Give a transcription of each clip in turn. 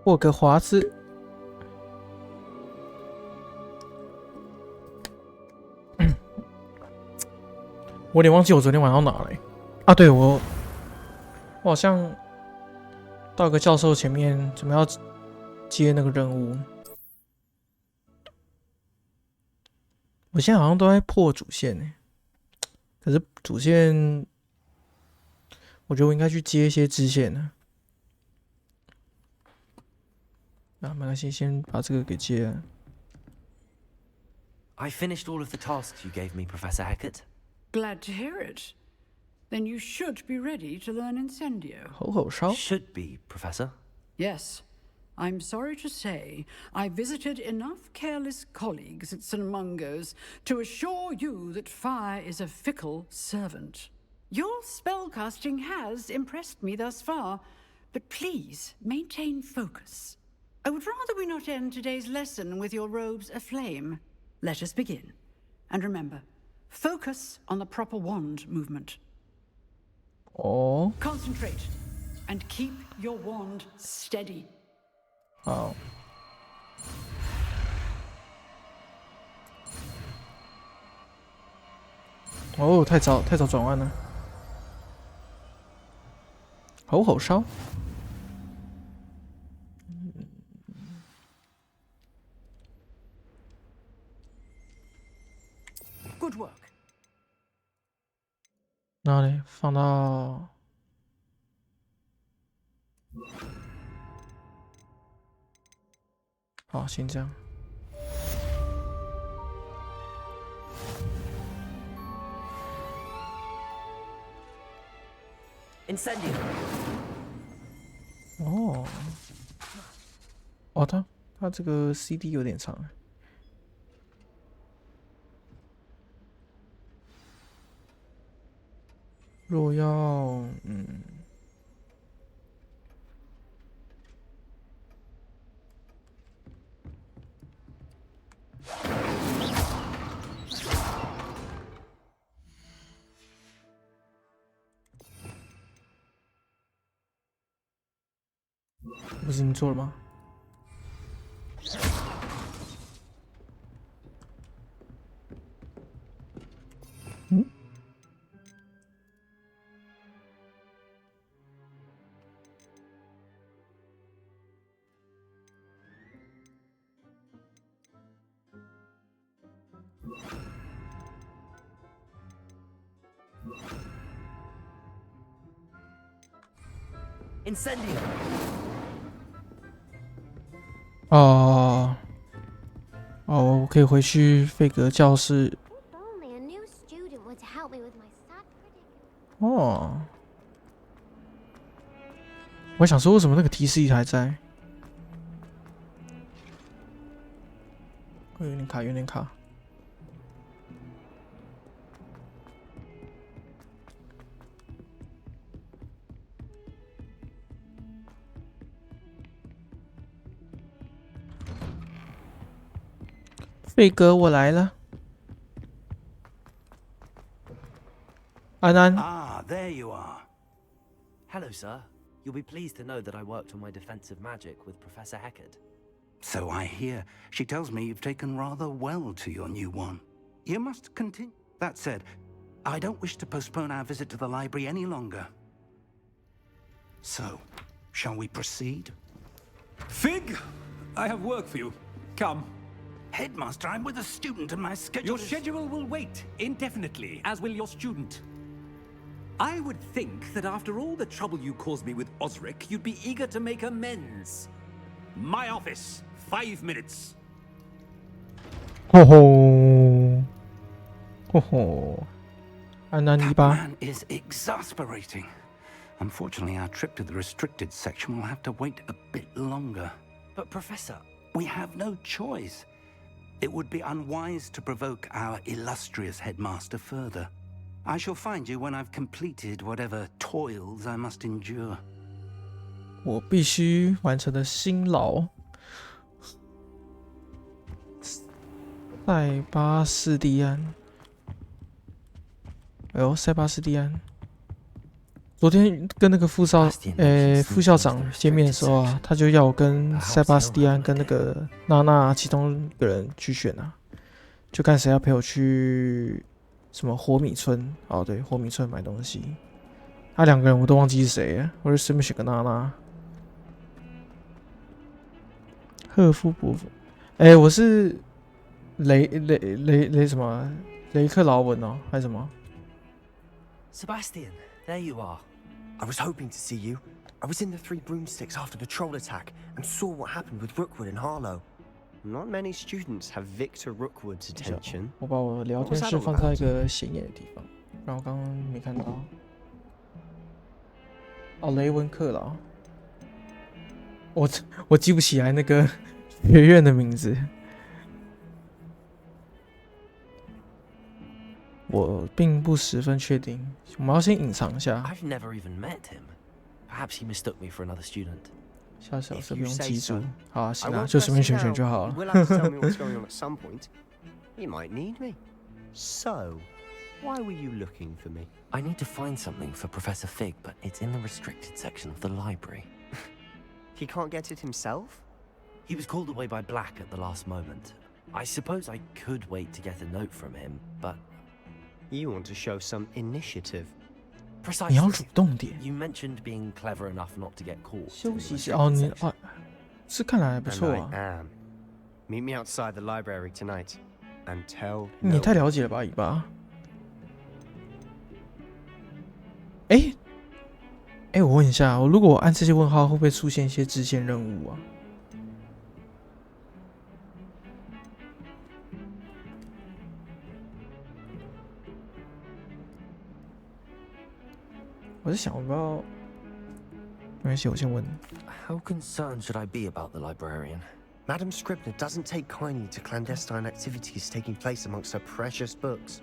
霍格华兹。我有点忘记我昨天晚上哪了啊！对我好像到一个教授前面，准备要接那个任务。我现在好像都在破主线呢，可是主线，我觉得我应该去接一些支线呢。啊，没关系，先把这个给接了。I finished all of the tasks you gave me, Professor Hecat. Glad to hear it. Then you should be ready to learn Incendio. 吼吼烧。Should be, Professor. Yes. I'm sorry to say, I visited enough careless colleagues at St. Mungo's to assure you that fire is a fickle servant. Your spellcasting has impressed me thus far, but please maintain focus. I would rather we not end today's lesson with your robes aflame. Let us begin. And remember, focus on the proper wand movement. Oh. Concentrate and keep your wand steady. 好。哦，太早转弯了。吼吼烧。Good work. 然后呢，放到。好，先这样。Incendio. 哦，哦，它这个 CD 有点长。若要不是你做了吗？嗯？Incendio. 哦，我可以回去费格教室。哦，我想说为什么那个提示仪还在？有点卡，有点卡。费格，我来了。安安。Ah, there you are. Hello, sir. You'll be pleased to know that I worked on my defensive magic with Professor Hecat. So I hear. She tells me you've taken rather well to your new one. You must continue. That said, I don't wish to postpone our visit to the library any longer. So, shall we proceed? Fig, I have work for you. Come. Headmaster, I'm with a student and my schedule Your schedule will wait indefinitely, as will your student. I would think that after all the trouble you caused me with Osric, you'd be eager to make amends. My office, 5 minutes. 吼吼，吼吼，安安一 That 吧。 man is exasperating. Unfortunately, our trip to the restricted section will have to wait a bit longer. But, Professor... We have no choice. It would be unwise to provoke our illustrious headmaster further. I shall find you when I've completed whatever toils I must endure. 我必须完成的辛劳。塞巴斯蒂安，哎呦，塞巴斯蒂安，昨天跟那个副校长见面的时候啊，他就要我跟塞巴斯蒂安跟那个娜娜其中一个人去选啊，就看谁要陪我去什么火米村哦，对，火米村买东西。2个人我都忘记是谁了，我就随便选个娜娜。赫夫伯夫，我是雷什么雷克劳文哦，还是什么？ Sebastian, there you are. I was hoping to see you. I was in the Three Broomsticks after the troll attack and saw what happened with Rookwood and Harlow. Not many students have Victor Rookwood's attention. 我把我聊天室放在一个显眼的地方，然后刚刚没看到。哦，雷文克劳，我记不起来那个学院的名字。我并不十分确定，我们要先隐藏一下。 I've never even met him. Perhaps he mistook me for another student. 小小事不用记住。 so. 好啊， I 行啊， won't 就随 press 便 you 选 now. 就好 You 了。 will have to tell me what's going on at some point. You might need me. So, why were you looking for me? I need to find something for Professor Fig, but it's in the restricted section of the library. He can't get it himself? He was called away by Black at the last moment. I suppose I could wait to get a note from him, but You want to show some initiative. 你要 precisely. 主动点。 You mentioned being clever enough not to get caught. 休息 in 室 the 哦， restricted 你 section. 啊，是看来还不 And 错 I 啊。 am. Meet me outside the library tonight and tell 你 no 太 one. 了解了吧，尾巴？我问一下，如果我按这些问号，会不会出现一些支线任务啊？我在想，我不知道，没关系，我先问。 How concerned should I be about the librarian? Madam Scribner doesn't take kindly to clandestine activities taking place amongst her precious books.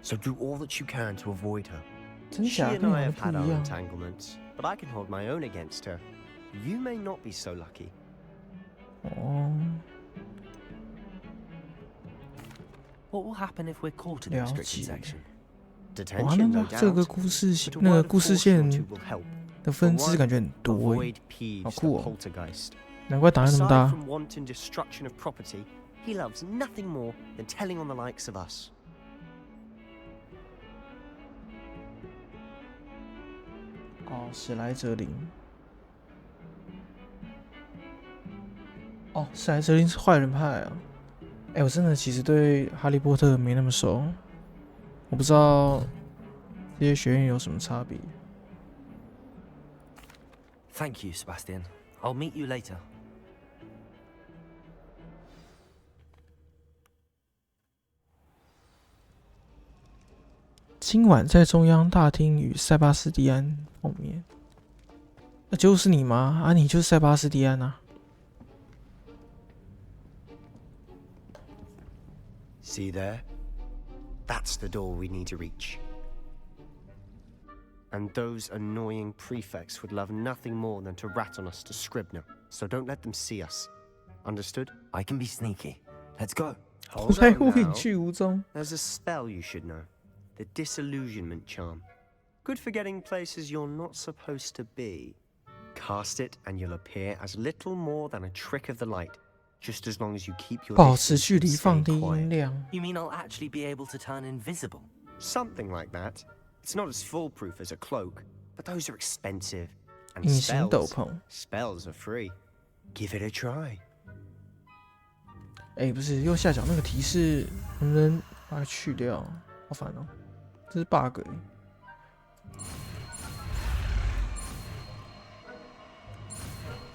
So do all that you can to avoid her. 真 She 假 and 跟 I 我 have 的 had 不 our 一样。 entanglements, but I can hold my own against her. You may not be so lucky. 哦， What will happen if we're caught in the 了 restricted 解。 section? 哇， Detention, no 那这个 doubt. 故事 But a 那个 word of 故事 caution 线 or two will help. 的分 For 支 one, 感觉很多 avoid Peeves, the 酷哦。 poltergeist. 难怪档案那么 Aside 大。 from wanton destruction of property, he loves nothing more than telling on the likes of us. 哦，史莱哲林。哦，史莱哲林是坏人派啊！我真的其实对哈利波特没那么熟，我不知道这些学院有什么差别。 Thank you, Sebastian. I'll meet you later. 今晚在中央大厅与塞巴斯蒂安碰面。那就是你吗？啊，你就是塞巴斯蒂安啊！ See there? That's the door we need to reach. And those annoying prefects would love nothing more than to rat on us to Scribner, so don't let them see us. Understood? I can be sneaky. Let's go. Hold 在 on 乎隐 now. 去无踪。 There's a spell you should know. The disillusionment charm. Good for getting places you're not supposed to be. Cast it and you'll appear as little more than a trick of the light, just as long as you keep your 保持 distance 距 and 离， stay 放低音 quiet. 量。 You mean I'll actually be able to turn invisible? Something like that. It's not as foolproof as a cloak, but those are expensive. And 隐形斗 spells, 篷。 spells are free. Give it a try. 不是右下角那个提示，能不能把它去掉？好烦哦，这是 bug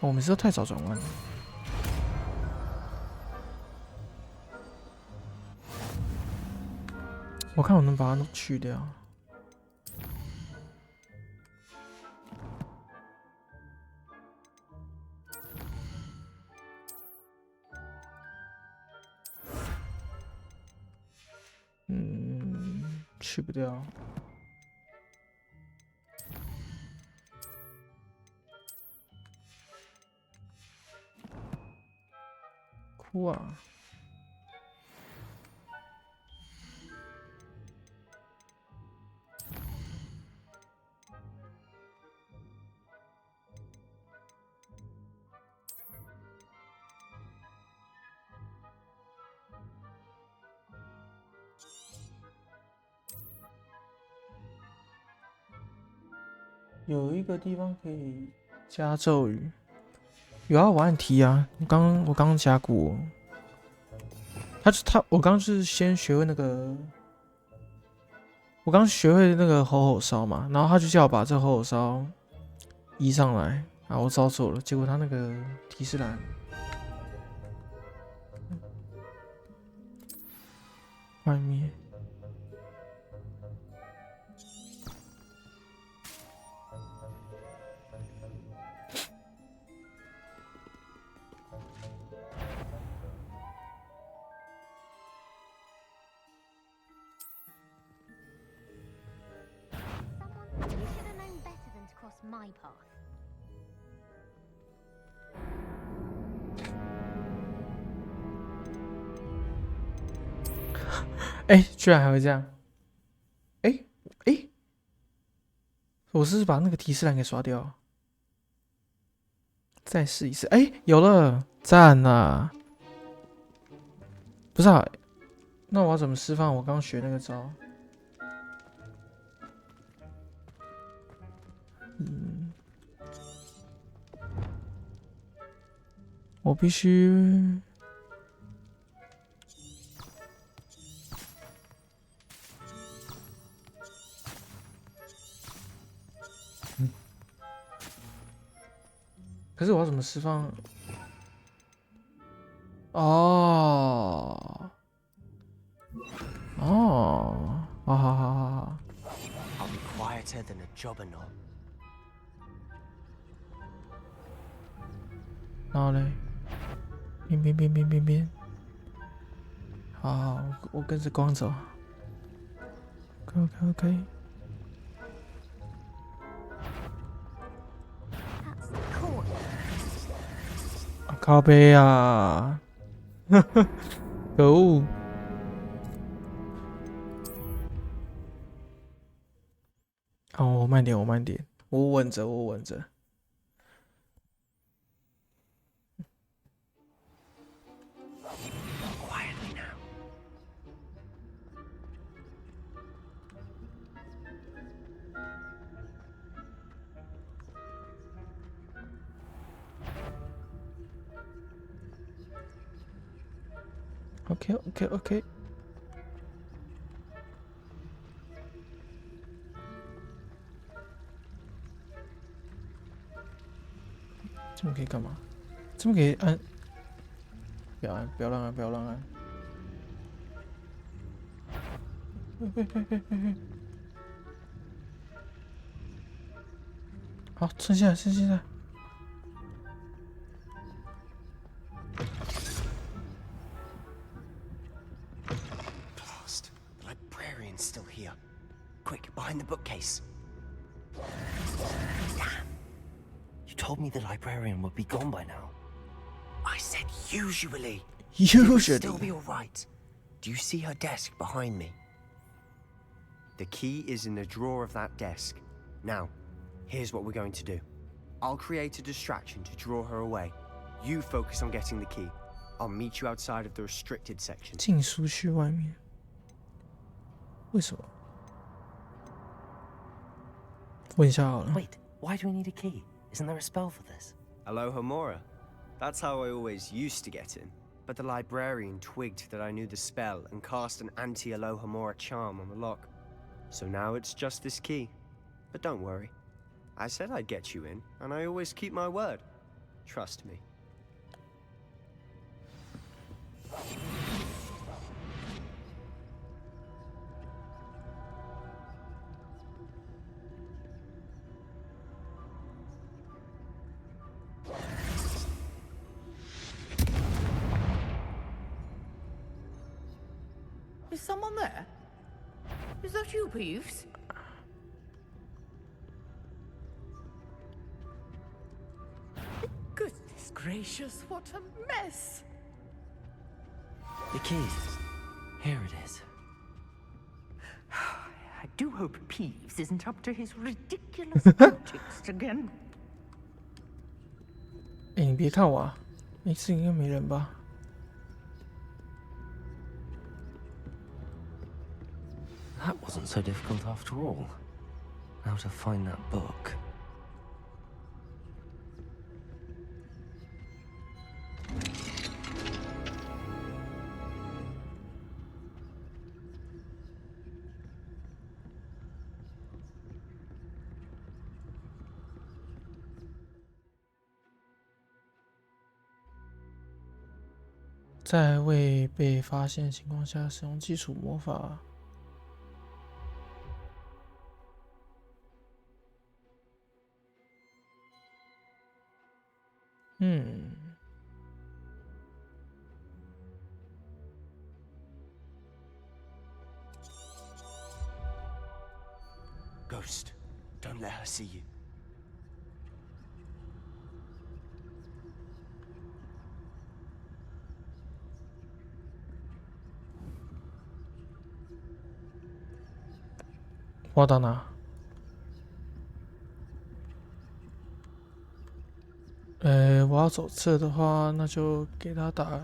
我每次都太早转弯了。我看我能把它都去掉。去不掉。哭啊！有一个地方可以加咒语。有啊，我按 T 啊。我刚加过。我刚是先学会那个，我刚学会那个吼吼烧嘛，然后他就叫我把这吼吼烧移上来啊，我照做了，结果他那个提示栏外面。My path. 哎，居然还会这样！哎，我是不是把那个提示栏给刷掉？再试一次。哎，有了，赞啊！不是啊，那我要怎么释放我刚学那个招？我必须。可是我要怎么释放？哦，好。I'll be quieter than a jobberknoll. 然后嘞，边，好，我跟着光走。OK。靠背啊！可恶！哦，我慢点，我稳着。Quietly now. OK。这么可以干嘛？这么可以按？不要乱按！好，趁现在。Blast! The librarian's still here. Quick, behind the bookcase. Damn! You told me the librarian would be gone by now. I said usually. It'll still be all right. Do you see her desk behind me? The key is in the drawer of that desk. Now, here's what we're going to do. I'll create a distraction to draw her away. You focus on getting the key. I'll meet you outside of the restricted section. 禁书区外面。为什么？问一下好了。 Wait, why do we need a key? Isn't there a spell for this? Alohomora. That's how I always used to get in. But the librarian twigged that I knew the spell and cast an anti-Alohomora charm on the lock. So now it's just this key. But don't worry. I said I'd get you in, and I always keep my word. Trust me. Is someone there? Is that you, Peeves? Goodness gracious, what a mess! The key. Here it is. I do hope Peeves isn't up to his ridiculous antics again. 哎，你别看我啊，这应该没人吧？ That wasn't so difficult after all. Now to find that book. 在未被发现的情况下使用基础魔法。Ghost, don't let her see you. 我要到哪？我要走这的话，那就给他打。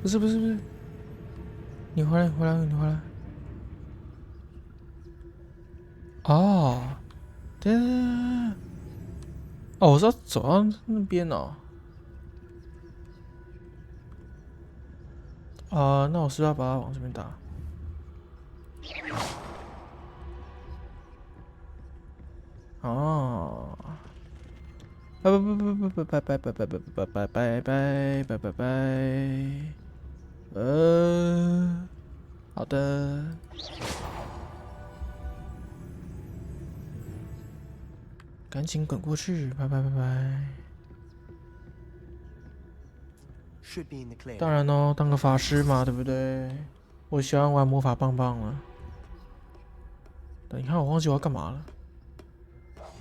不是，你回来。哦，对，哦，我是要走到那边哦。那我是不是要把它往这边打？哦，拜，好的。赶紧滚过去，拜。Should be in the clear. 当然哦，当个法师嘛，对不对？我喜欢玩魔法棒棒了。你看，我忘记我要干嘛了。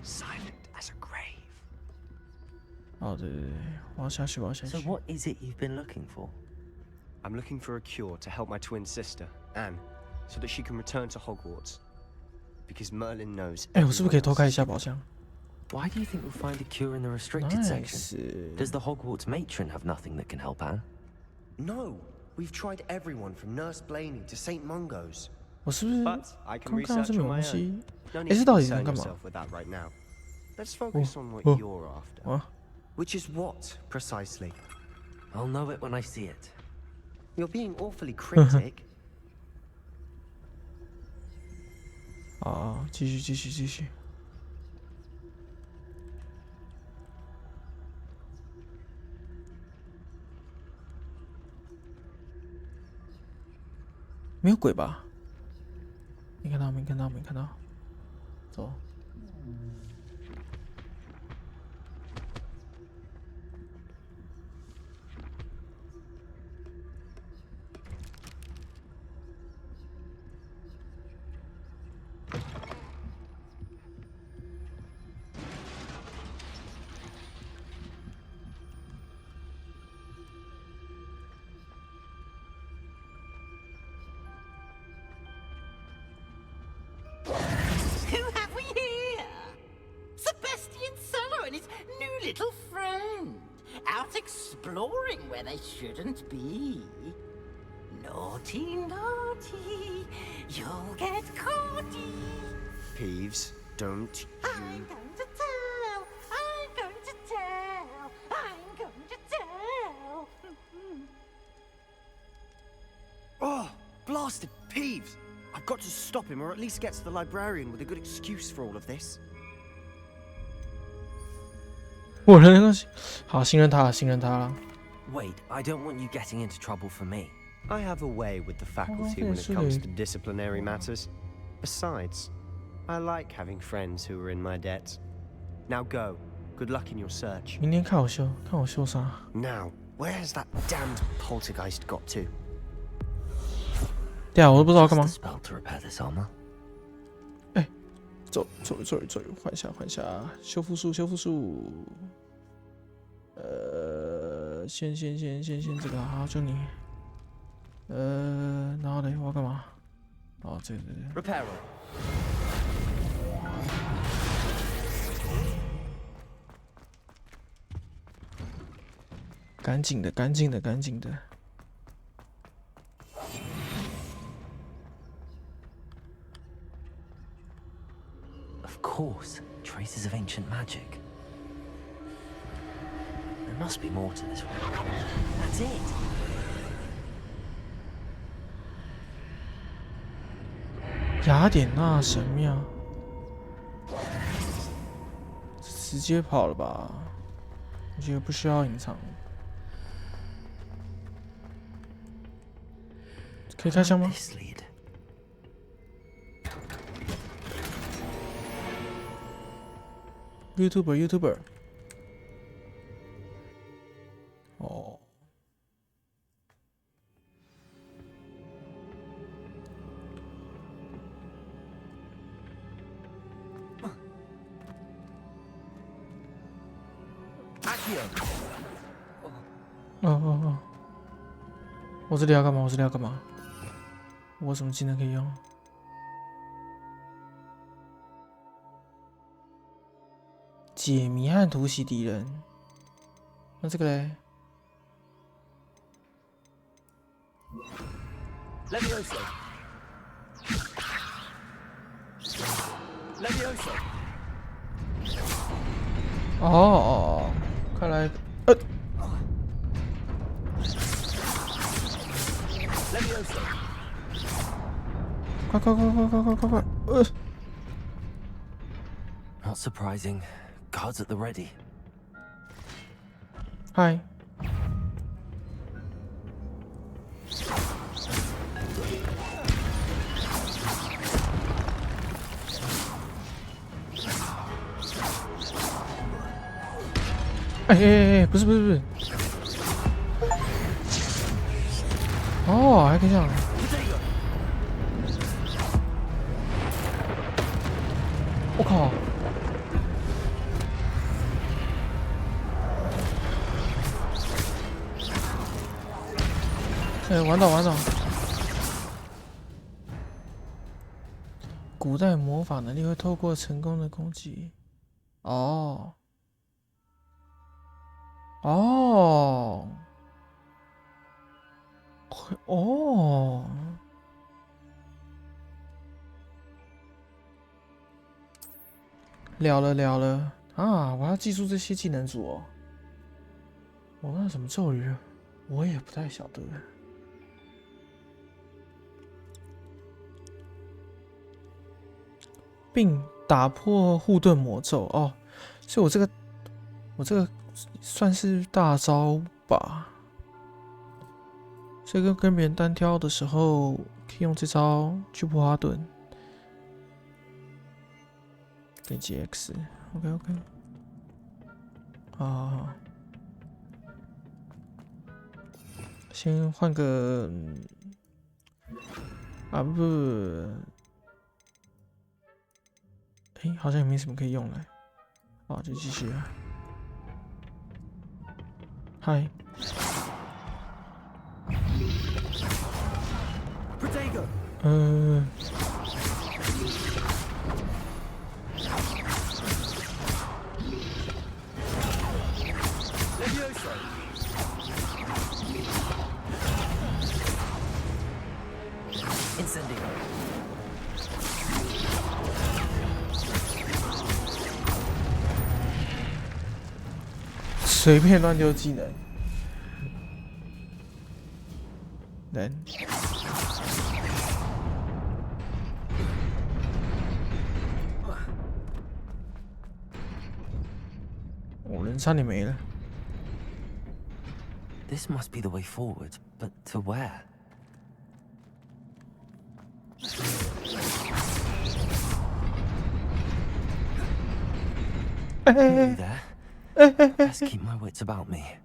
Silent as a grave. 哦，对，我要下去。 So what is it you've been looking for? I'm looking for a cure to help my twin sister, Anne, so that she can return to Hogwarts. Because Merlin knows. 我是不是可以偷开一下宝箱？ Why do you think we'll find a cure in the restricted section? Does the Hogwarts matron have nothing that can help Anne? No, we've tried everyone from Nurse Blaney to St. Mungo's. 我是不是 But I can 刚看到 research 这边 on 有 my 东西 own.？No 这 need 到 to 底能 concern 干嘛？ yourself with that right now. Let's focus on what you're after. 啊 Which is what, precisely? I'll know it when I see it. You're being awfully cryptic. 啊，继续。没有鬼吧？没看到。走。Who have we here? Sebastian Sallow and his new little friend. Out exploring where they shouldn't be. Naughty, you'll get caughty. Peeves, don't I'm going to tell. Oh, blasted Peeves! I've got to stop him, or at least get to the librarian with a good excuse for all of this. 我的那个好信任他了。 Wait, I don't want you getting into trouble for me. I have a way with the faculty when it comes to disciplinary matters. Besides, I like having friends who are in my debt. Now go. Good luck in your search. 明天看我秀啥？ Now, where has that damned poltergeist got to? 对啊，我都不知道干嘛。 Just a spell to repair this armor. 走，换下，修复术。先这个，好，就你。然后呢，我要干嘛？哦，这个。 Repair. 赶紧的。 Of course, traces of ancient magic. There must be more to this one. That's it. 雅典娜神庙，直接跑了吧？我觉得不需要隐藏。可以开枪吗 ？YouTuber。哦。哦，我这里要干嘛？我有什么技能可以用？解谜和突袭敌人。那这个嘞哦，看来快！Not surprising. Guards at the ready. 嗨。哎，不是。哦，还可以这样。我靠！哎，玩到。古代魔法能力会透过成功的攻击。哦。了了啊！我要记住这些技能组哦。我那什么咒语，我也不太晓得。并打破护盾魔咒哦，所以我这个算是大招吧。所以跟别人单挑的时候，可以用这招去破哈盾。点击 X，OK， 好，先换个不，好像也没什么可以用了，就继续啊。嗨。随便乱丢技能，人，人差点没了。This must be the way forward, but to where? You there? Let's keep my wits about me.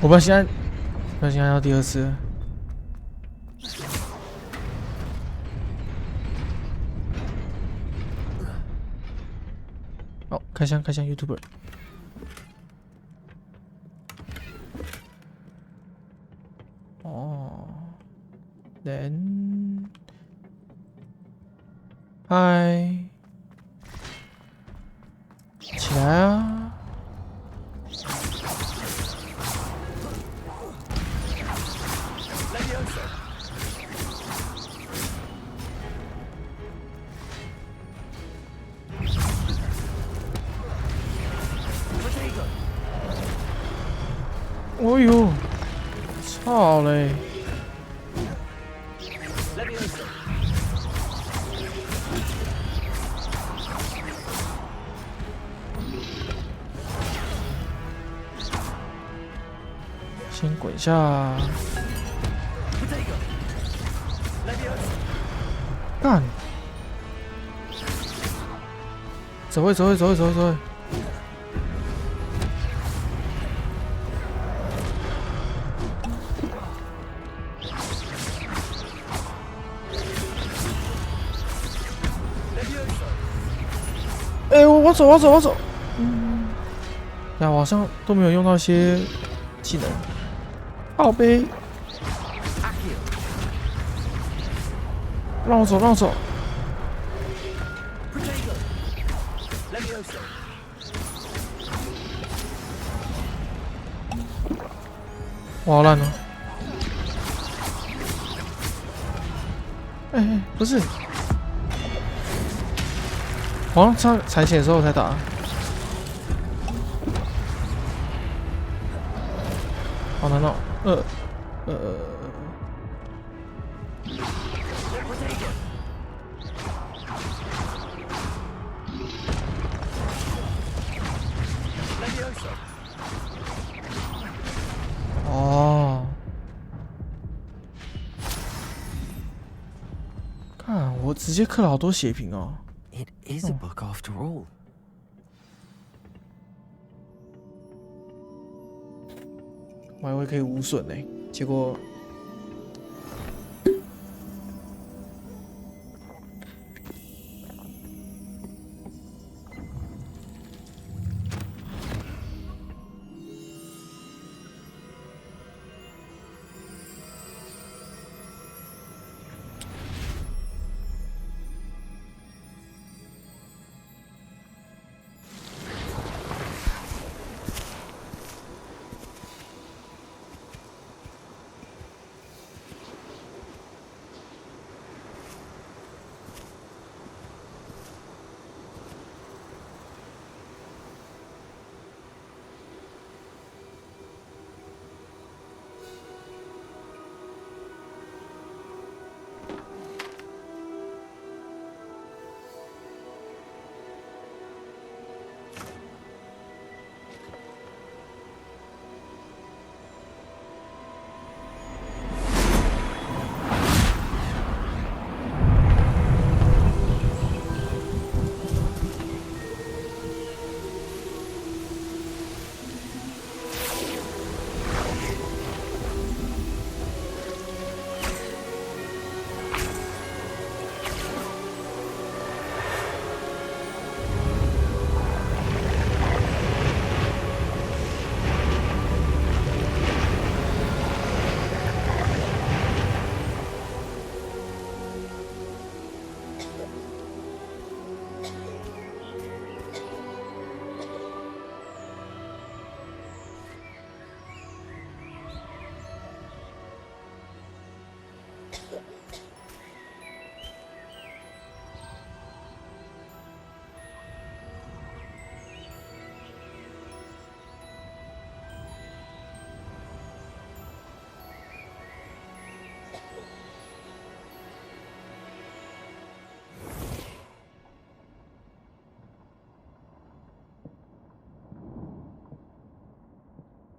我不然现在要第二次了。哦，开箱 YouTuber。人，嗨，起来啊！哦呦，操嘞！先滚下！干！走位，走位，走位，走位，走位！哎，我走，我走，我走。呀，我好像都没有用到一些技能。靠背，让我走，让我走。我好烂哦！哎，不是，好像差踩血的时候才打。好难哦。哦，看我直接刻了好多血瓶哦。It is a book after all. 我还以为可以无损呢，结果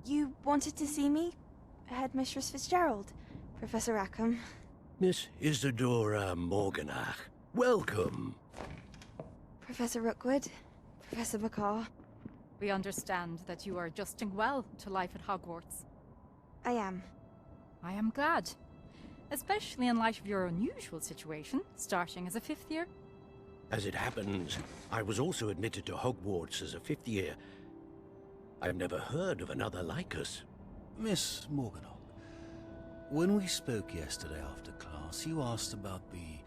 You wanted to see me? Headmistress Fitzgerald? Professor Rackham? Miss Isadora Morganach, welcome. Professor Rookwood? Professor McCaw? We understand that you are adjusting well to life at Hogwarts. I am. I am glad. Especially in light of your unusual situation, starting as a 5th year. As it happens, I was also admitted to Hogwarts as a 5th year. I've never heard of another like us. Miss Morganach, when we spoke yesterday after class, you asked about the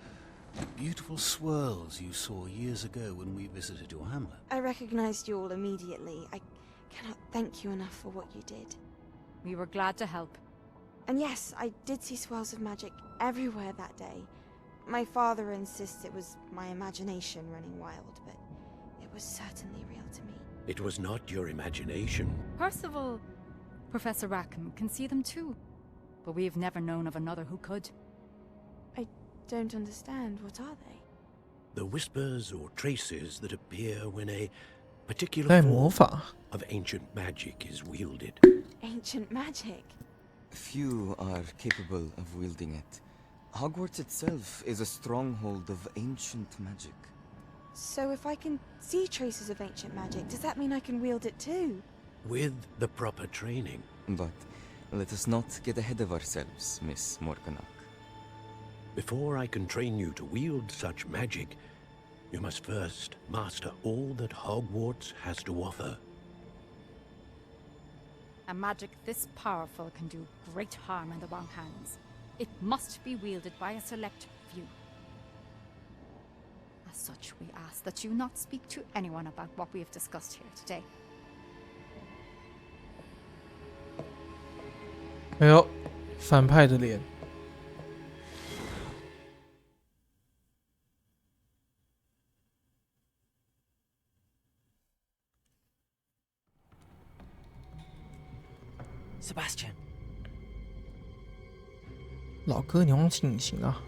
beautiful swirls you saw years ago when we visited your hamlet. I recognized you all immediately. I cannot thank you enough for what you did. We were glad to help. And yes, I did see swirls of magic everywhere that day. My father insists it was my imagination running wild, but it was certainly real to me. It was not your imagination. Percival, Professor Rackham can see them too, but we've never known of another who could. I don't understand. What are they? The whispers or traces that appear when a particular form of ancient magic is wielded. Ancient magic? Few are capable of wielding it. Hogwarts itself is a stronghold of ancient magic. So if I can see traces of ancient magic, does that mean I can wield it too? With the proper training. But let us not get ahead of ourselves, Miss Morganach. Before I can train you to wield such magic, you must first master all that Hogwarts has to offer. A magic this powerful can do great harm in the wrong hands. It must be wielded by a select few. As such, we ask that you not speak to anyone about what we have discussed here today. 哎呦，反派的脸。Sebastian， 老哥，你忘记隐形啊？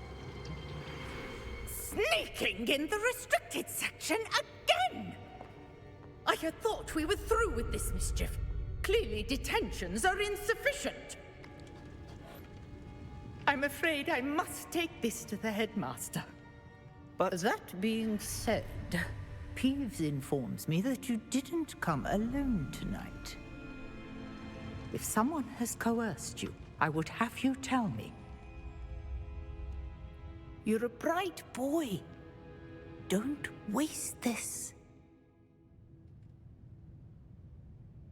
Sneaking in the restricted section again! I had thought we were through with this mischief. Clearly detentions are insufficient. I'm afraid I must take this to the headmaster. But that being said, Peeves informs me that you didn't come alone tonight. If someone has coerced you, I would have you tell me. You're a bright boy. Don't waste this.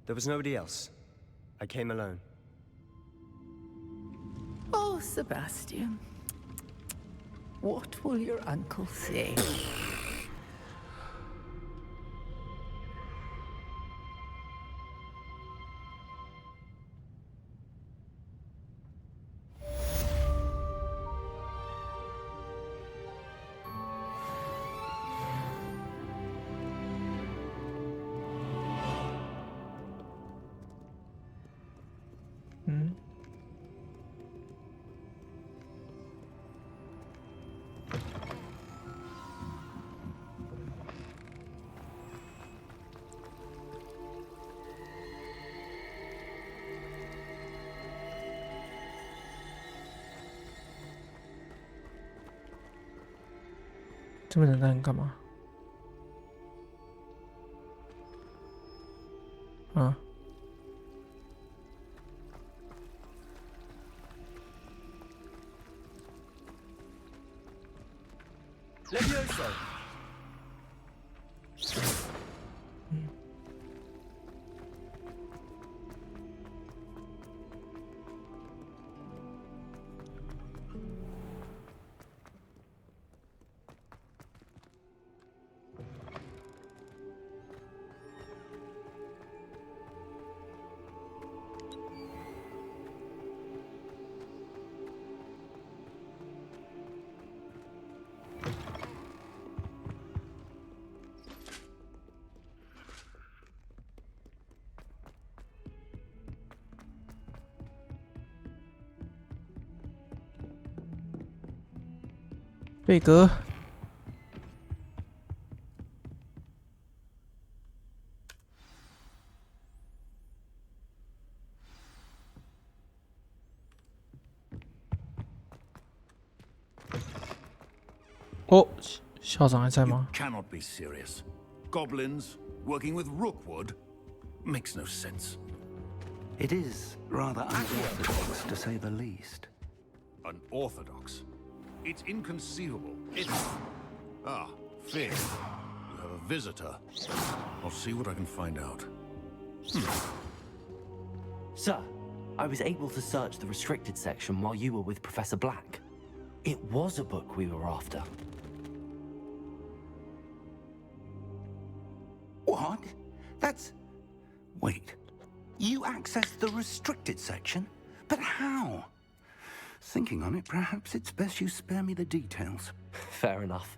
There was nobody else. I came alone. Oh, Sebastian. What will your uncle say? Hmm. 这么冷淡干嘛？啊？ Levioso. 贝格，哦，校长还在吗？ Cannot be serious. Goblins working with Rookwood makes no sense. It is rather unorthodox, to say the least. Unorthodox? It's inconceivable. It's... Ah, Fig. You have a visitor. I'll see what I can find out. Sir, I was able to search the restricted section while you were with Professor Black. It was a book we were after. What? That's... Wait. You accessed the restricted section? But how? Thinking on it, perhaps it's best you spare me the details. Fair enough.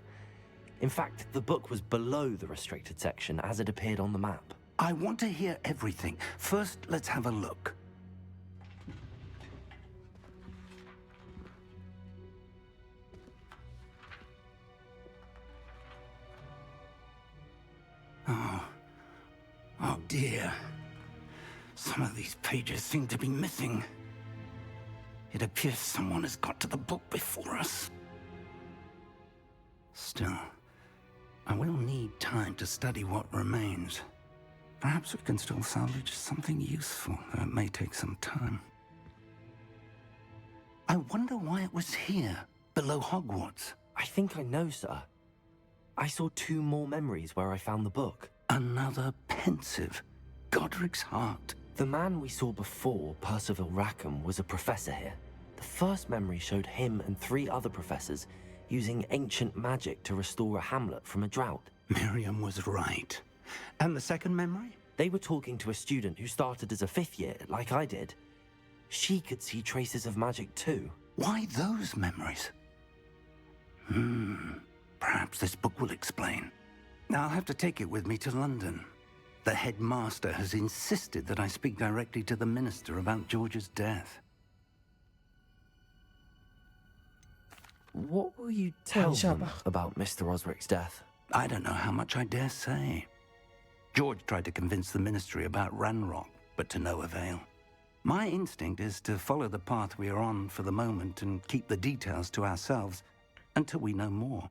In fact, the book was below the restricted section as it appeared on the map. I want to hear everything. First, let's have a look. dear. Some of these pages seem to be missing. It appears someone has got to the book before us. Still, I will need time to study what remains. Perhaps we can still salvage something useful, though it may take some time. I wonder why it was here, below Hogwarts. I think I know, sir. I saw 2 more memories where I found the book. Another pensive. Godric's heart. The man we saw before, Percival Rackham, was a professor here. The first memory showed him and 3 other professors using ancient magic to restore a hamlet from a drought. Miriam was right. And the second memory? They were talking to a student who started as a 5th year, like I did. She could see traces of magic too. Why those memories? Perhaps this book will explain. I'll have to take it with me to London. The headmaster has insisted that I speak directly to the minister about George's death. What will you tell them about Mr. Osric's death? I don't know how much I dare say. George tried to convince the ministry about Ranrock, but to no avail. My instinct is to follow the path we are on for the moment and keep the details to ourselves until we know more.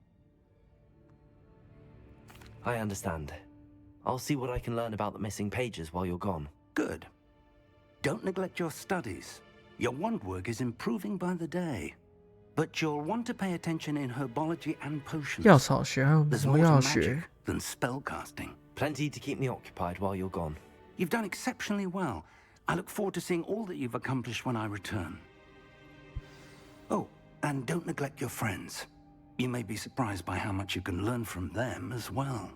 I understand. I'll see what I can learn about the missing pages while you're gone. Good. Don't neglect your studies. Your wand work is improving by the day. But you'll want to pay attention in herbology and potions. 药草学还有 There's 魔 more 药 to 学 magic than spellcasting. Plenty to keep me occupied while you're gone. You've done exceptionally well. I look forward to seeing all that you've accomplished when I return. Oh, and don't neglect your friends. You may be surprised by how much you can learn from them as well.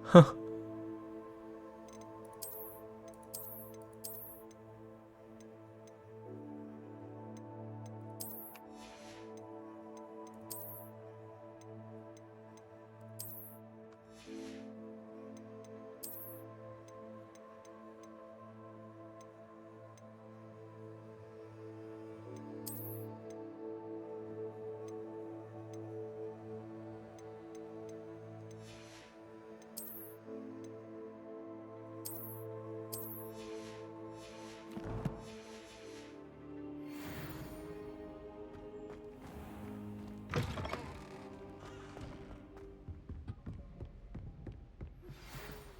Huh.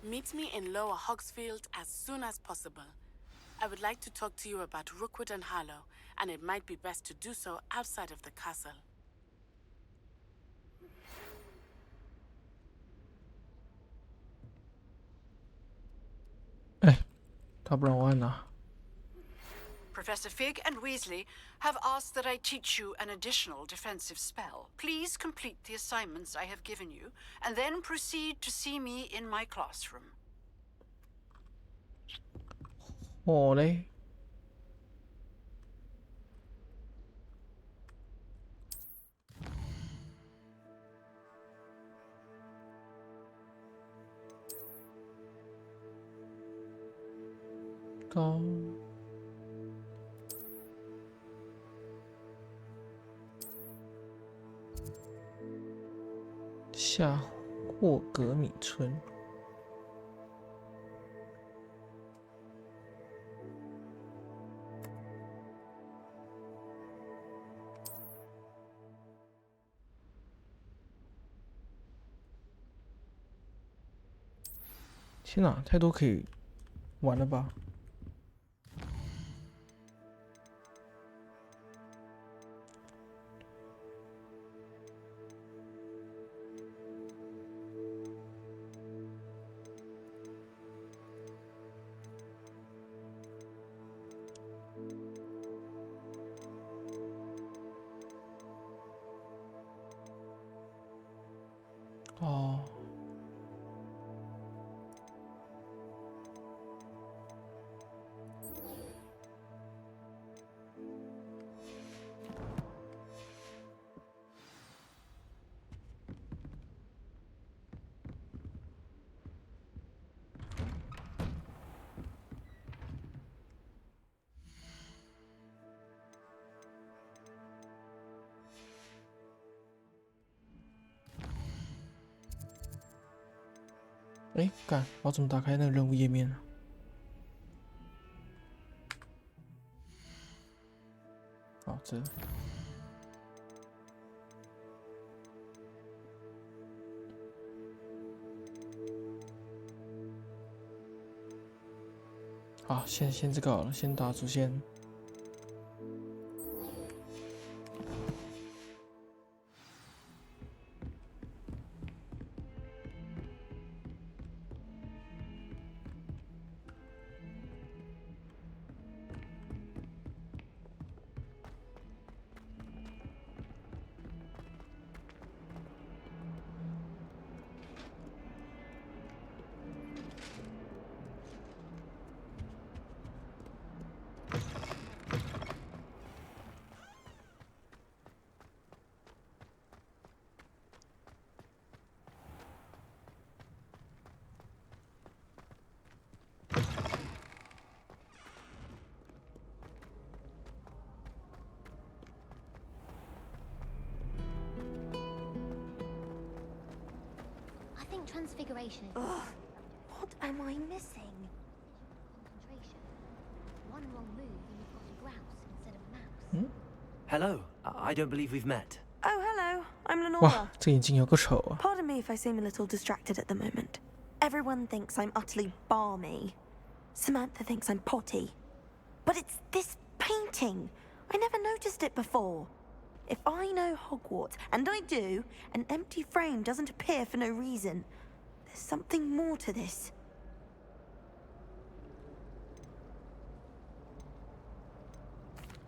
'Meet me in Lower Hogsfield as soon as possible. I would like to talk to you about Rookwood and Harlow, and it might be best to do so outside of the castle. Professor Fig and Weasley have asked that I teach you an additional defensive spell. Please complete the assignments I have given you, and then proceed to see me in my classroom. 我嘞，高下霍格米村。天哪，太多可以玩了吧！哦。哎，干，我怎么打开那个任务页面呢？哦，这。好，先这个好了，先打主线。Transfiguration. Ugh, what am I missing? Concentration. One wrong move and you've got a grouse instead of a mouse. Hello. I don't believe we've met. Oh, hello. I'm Lenora. 哇，这眼睛有个丑啊！ Pardon me if I seem a little distracted at the moment. Everyone thinks I'm utterly balmy. Samantha thinks I'm potty. But it's this painting. I never noticed it before. If I know Hogwarts, and I do, an empty frame doesn't appear for no reason. There's something more to this.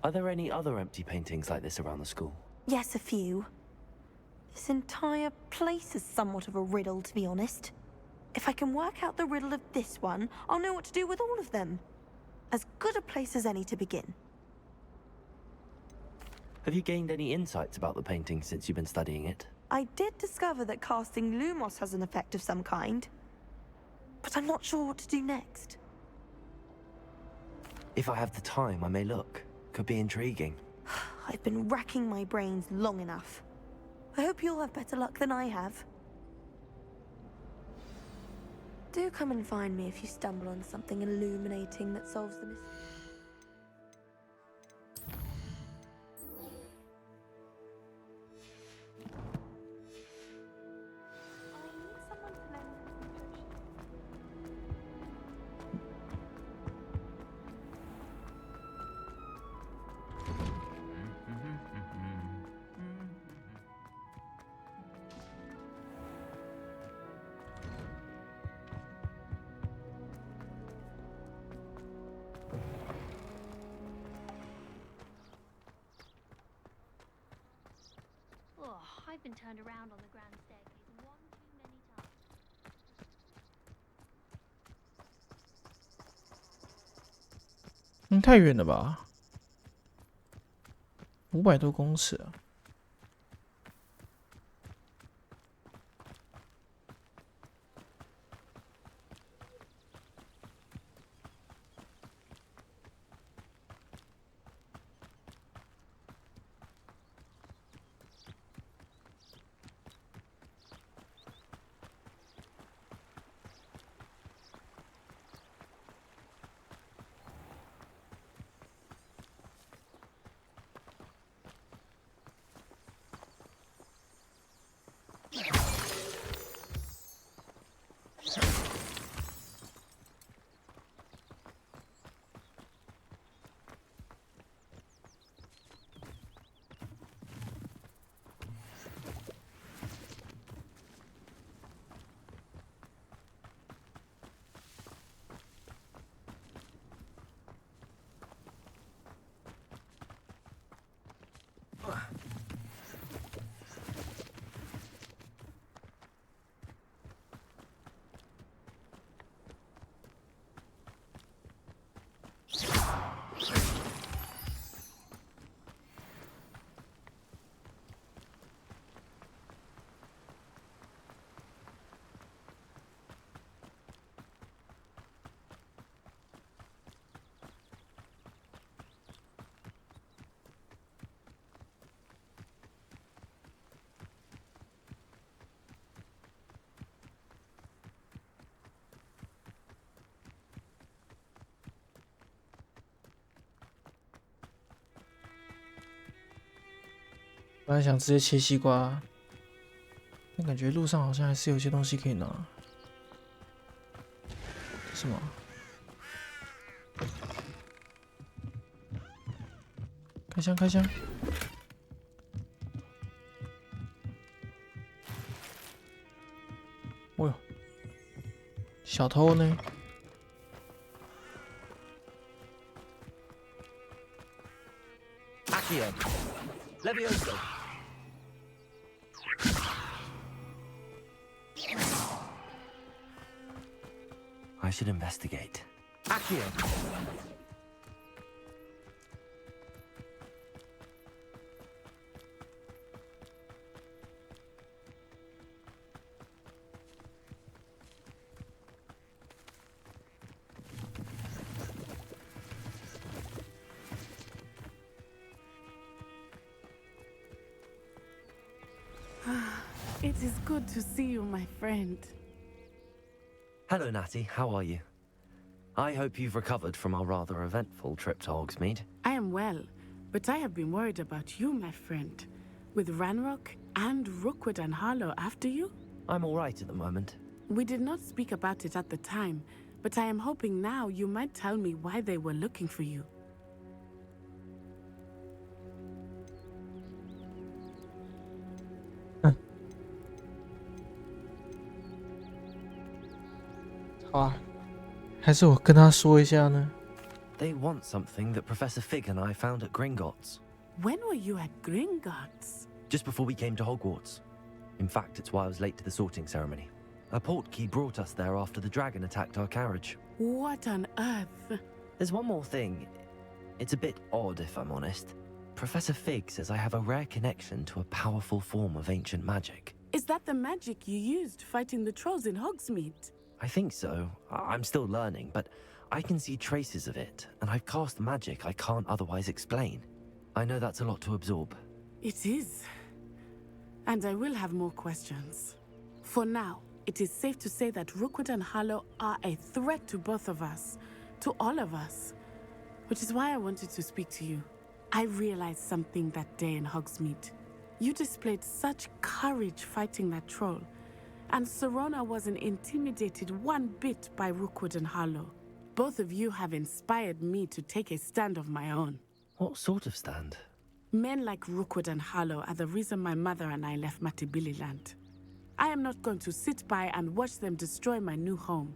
Are there any other empty paintings like this around the school? Yes, a few. This entire place is somewhat of a riddle, to be honest. If I can work out the riddle of this one, I'll know what to do with all of them. As good a place as any to begin. Have you gained any insights about the painting since you've been studying it? I did discover that casting Lumos has an effect of some kind. But I'm not sure what to do next. If I have the time, I may look. Could be intriguing. I've been racking my brains long enough. I hope you'll have better luck than I have. Do come and find me if you stumble on something illuminating that solves the mystery. I've been turned around on the grand staircase one too many times. 太远了吧，500多公尺啊！本来想直接切西瓜，但感觉路上好像还是有些东西可以拿。什么？开箱，开箱！哦哟，小偷呢？Accio, Levioso. I should investigate. Accio. It is good to see you, my friend. Hello, Natty. How are you? I hope you've recovered from our rather eventful trip to Hogsmeade. I am well, but I have been worried about you, my friend. With Ranrock and Rookwood and Harlow after you? I'm all right at the moment. We did not speak about it at the time, but I am hoping now you might tell me why they were looking for you. 好啊，还是我跟他说一下呢。They want something that Professor Fig and I found at Gringotts. When were you at Gringotts? Just before we came to Hogwarts. In fact, it's why I was late to the sorting ceremony. A portkey brought us there after the dragon attacked our carriage. What on earth? There's one more thing. It's a bit odd, if I'm honest. Professor Fig says I have a rare connection to a powerful form of ancient magic. Is that the magic you used fighting the trolls in Hogsmeade? I think so. I'm still learning, but I can see traces of it, and I've cast magic I can't otherwise explain. I know that's a lot to absorb. It is. And I will have more questions. For now, it is safe to say that Rookwood and Harlow are a threat to both of us, to all of us. Which is why I wanted to speak to you. I realized something that day in Hogsmeade. You displayed such courage fighting that troll. And Serona wasn't intimidated one bit by Rookwood and Harlow. Both of you have inspired me to take a stand of my own. What sort of stand? Men like Rookwood and Harlow are the reason my mother and I left Matabeleland. I am not going to sit by and watch them destroy my new home.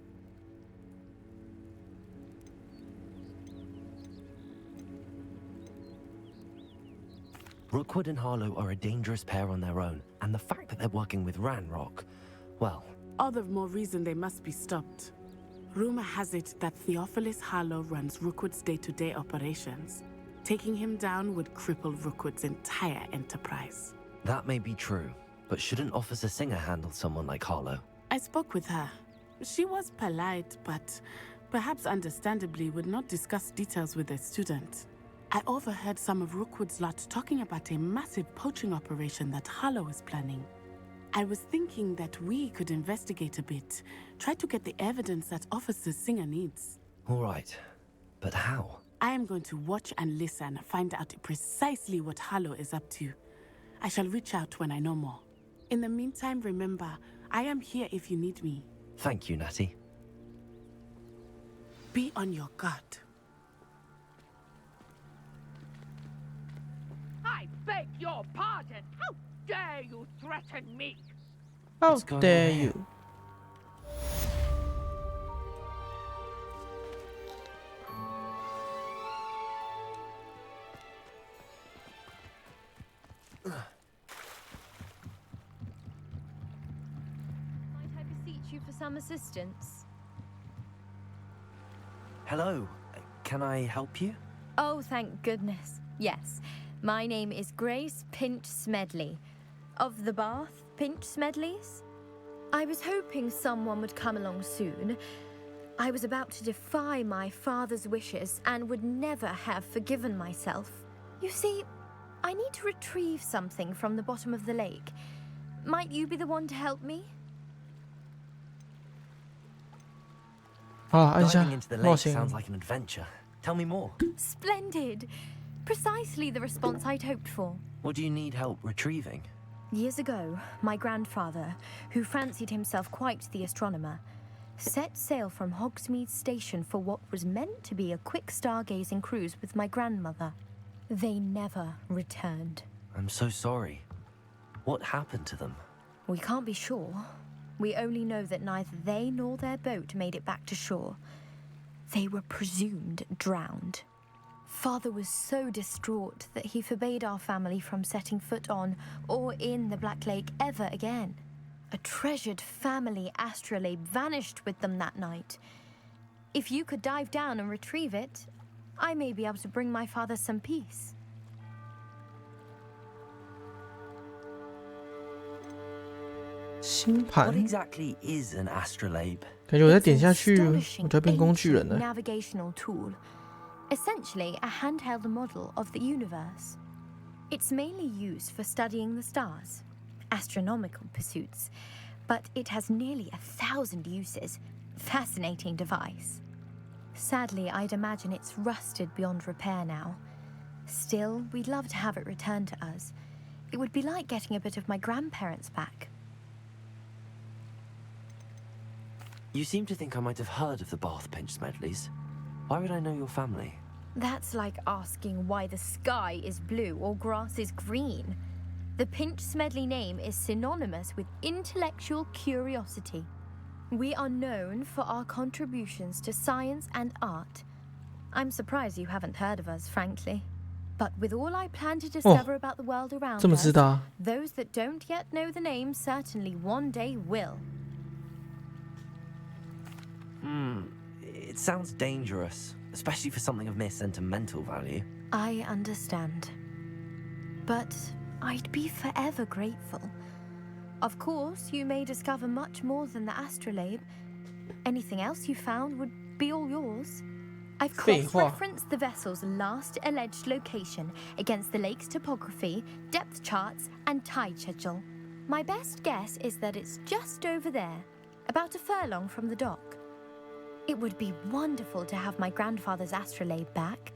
Rookwood and Harlow are a dangerous pair on their own, and the fact that they're working with Ranrock, well... All the more reason they must be stopped. Rumor has it that Theophilus Harlow runs Rookwood's day-to-day operations. Taking him down would cripple Rookwood's entire enterprise. That may be true, but shouldn't Officer Singer handle someone like Harlow? I spoke with her. She was polite, but perhaps understandably would not discuss details with a student. I overheard some of Rookwood's lot talking about a massive poaching operation that Harlow is planning. I was thinking that we could investigate a bit, try to get the evidence that Officer Singer needs. All right, but how? I am going to watch and listen, find out precisely what Harlow is up to. I shall reach out when I know more. In the meantime, remember, I am here if you need me. Thank you, Natty. Be on your guard. I beg your pardon. How dare you threaten me? How dare you? Might I beseech you for some assistance? Hello, can I help you? Oh, thank goodness. Yes. My name is Grace Pinch Smedley, of the Bath Pinch Smedleys. I was hoping someone would come along soon. I was about to defy my father's wishes and would never have forgiven myself. You see, I need to retrieve something from the bottom of the lake. Might you be the one to help me? Diving into the lake sounds like an adventure. Tell me more. Splendid. Precisely the response I'd hoped for. What do you need help retrieving? Years ago, my grandfather, who fancied himself quite the astronomer, set sail from Hogsmeade Station for what was meant to be a quick stargazing cruise with my grandmother. They never returned. I'm so sorry. What happened to them? We can't be sure. We only know that neither they nor their boat made it back to shore. They were presumed drowned. Father was so distraught that he forbade our family from setting foot on or in the Black Lake ever again. A treasured family astrolabe vanished with them that night. If you could dive down and retrieve it, I may be able to bring my father some peace. What exactly is an astrolabe? 感觉我再点下去，我就要变工具人了。 Navigational tool, essentially a handheld model of the universe. It's mainly used for studying the stars, astronomical pursuits, but it has nearly 1,000 uses. Fascinating device. Sadly, I'd imagine it's rusted beyond repair now. Still, we'd love to have it returned to us. It would be like getting a bit of my grandparents back. You seem to think I might have heard of the Bath Pinch Smedleys. Why would I know your family? That's like asking why the sky is blue or grass is green. The Pinch Smedley name is synonymous with intellectual curiosity. We are known for our contributions to science and art. I'm surprised you haven't heard of us, frankly. But with all I plan to discover about the world around us, those that don't yet know the name certainly one day will. It sounds dangerous, especially for something of mere sentimental value. I understand. But I'd be forever grateful. Of course, you may discover much more than the astrolabe. Anything else you found would be all yours. I've cross-referenced the vessel's last alleged location against the lake's topography, depth charts, and tide schedule. My best guess is that it's just over there, about a furlong from the dock. It would be wonderful to have my grandfather's astrolabe back.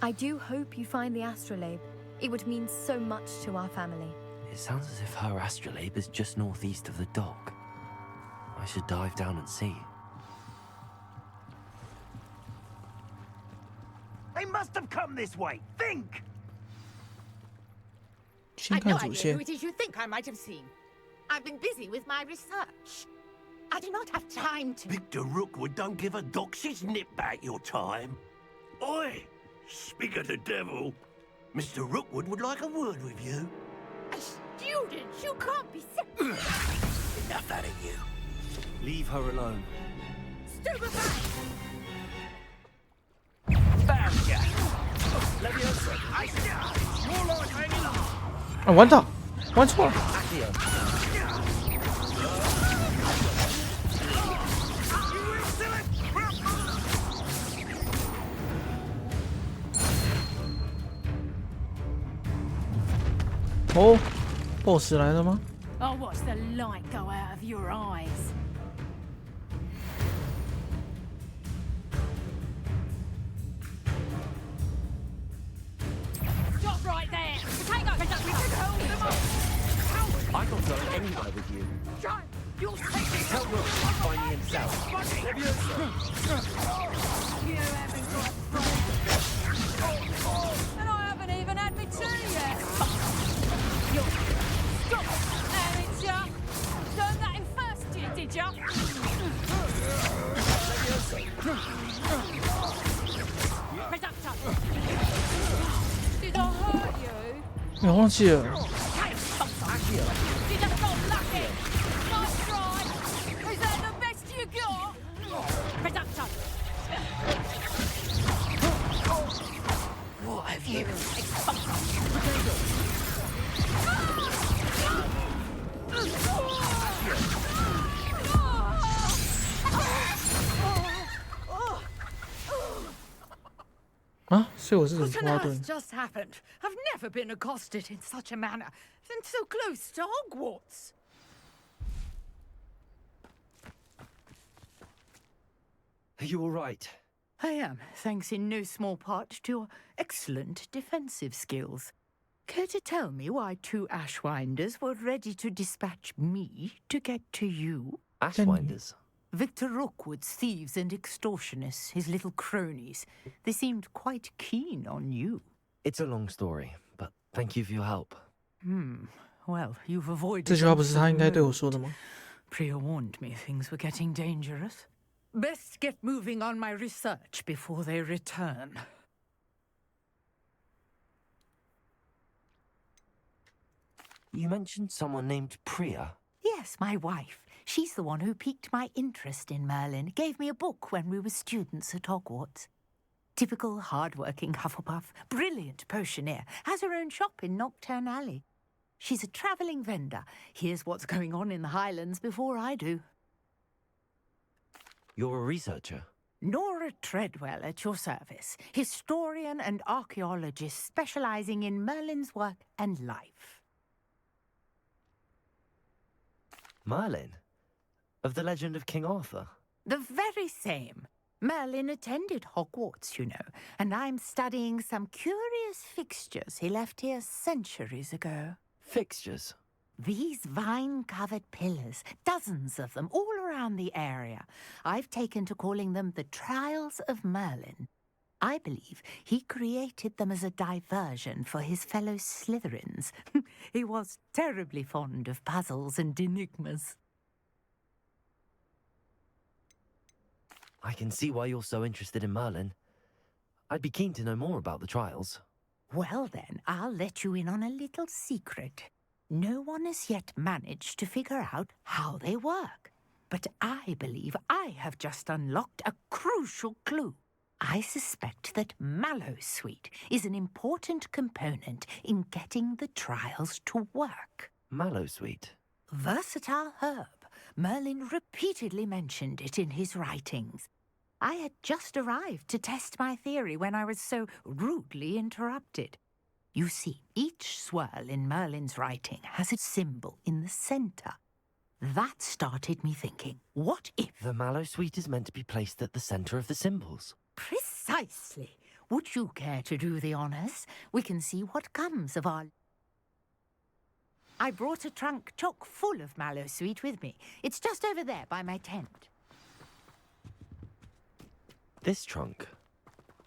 I do hope you find the astrolabe. It would mean so much to our family. It sounds as if her astrolabe is just northeast of the dock. I should dive down and see. They must have come this way. Think! I've no idea who it is you think I might have seen. I've been busy with my research. I do not have time to... Victor Rookwood don't give a doxy's nip back your time. Oi! Speak of the devil. Mr. Rookwood would like a word with you. A student? You can't be... Enough out of you. Leave her alone. Stupefy! Found ya! Leviosa, I see. More like hanging on. 啊，完蛋，玩错了。哦 ，boss 来了吗？ I'll watch the light go out of your eyes. Stop right there! Potato! Hold them up! I'm not going anywhere with you. John, you'll take it! Tell Rook to find me himself. You haven't got friends. And I haven't even had me tea yet. Stop! Amateur! Learned that in first year, did ya? Presumption! Did I hurt you? 我忘记了。 You just got lucky! Nice try! Is that the best you got? Presumption! What have you啊，所以我是怎么 What 拖 on 他盾 earth just happened? I've never been accosted in such a manner, and so close to Hogwarts. Are you all right? I am, thanks in no small part to your excellent defensive skills. Care to tell me why 2 Ashwinders were ready to dispatch me to get to you? Ashwinders? Victor Rookwood's thieves and extortionists, his little cronies. They seemed quite keen on you. It's a long story, but thank you for your help. Well, you've avoided... 这句话不是他应该对我说的吗？ Pre-warned me things were getting dangerous. Best get moving on my research before they return. You mentioned someone named Priya. Yes, my wife. She's the one who piqued my interest in Merlin, gave me a book when we were students at Hogwarts. Typical hard-working Hufflepuff, brilliant potioneer, has her own shop in Knockturn Alley. She's a travelling vendor, hears what's going on in the Highlands before I do. You're a researcher? Nora Treadwell at your service, historian and archaeologist specialising in Merlin's work and life. Merlin? Of the legend of King Arthur? The very same. Merlin attended Hogwarts, you know, and I'm studying some curious fixtures he left here centuries ago. Fixtures? These vine-covered pillars, dozens of them, all around the area. I've taken to calling them the Trials of Merlin. I believe he created them as a diversion for his fellow Slytherins. He was terribly fond of puzzles and enigmas. I can see why you're so interested in Merlin. I'd be keen to know more about the trials. Well then, I'll let you in on a little secret. No one has yet managed to figure out how they work. But I believe I have just unlocked a crucial clue. I suspect that Mallowsweet is an important component in getting the trials to work. Mallowsweet? Versatile herb. Merlin repeatedly mentioned it in his writings. I had just arrived to test my theory when I was so rudely interrupted. You see, each swirl in Merlin's writing has a symbol in the centre. That started me thinking, what if... The Mallowsweet is meant to be placed at the centre of the symbols. Precisely. Would you care to do the honours? We can see what comes of our... I brought a trunk chock full of Mallowsweet with me. It's just over there by my tent. This trunk?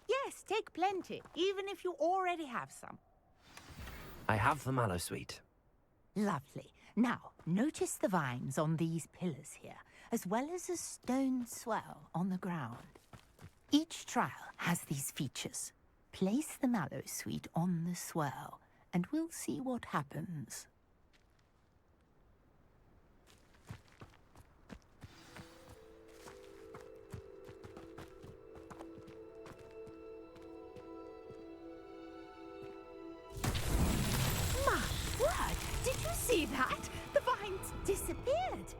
Yes, take plenty, even if you already have some. I have the Mallowsweet. Lovely. Now, notice the vines on these pillars here, as well as a stone swell on the ground. Each trial has these features. Place the Mallowsweet on the swell, and we'll see what happens. Did you see that? The vines disappeared.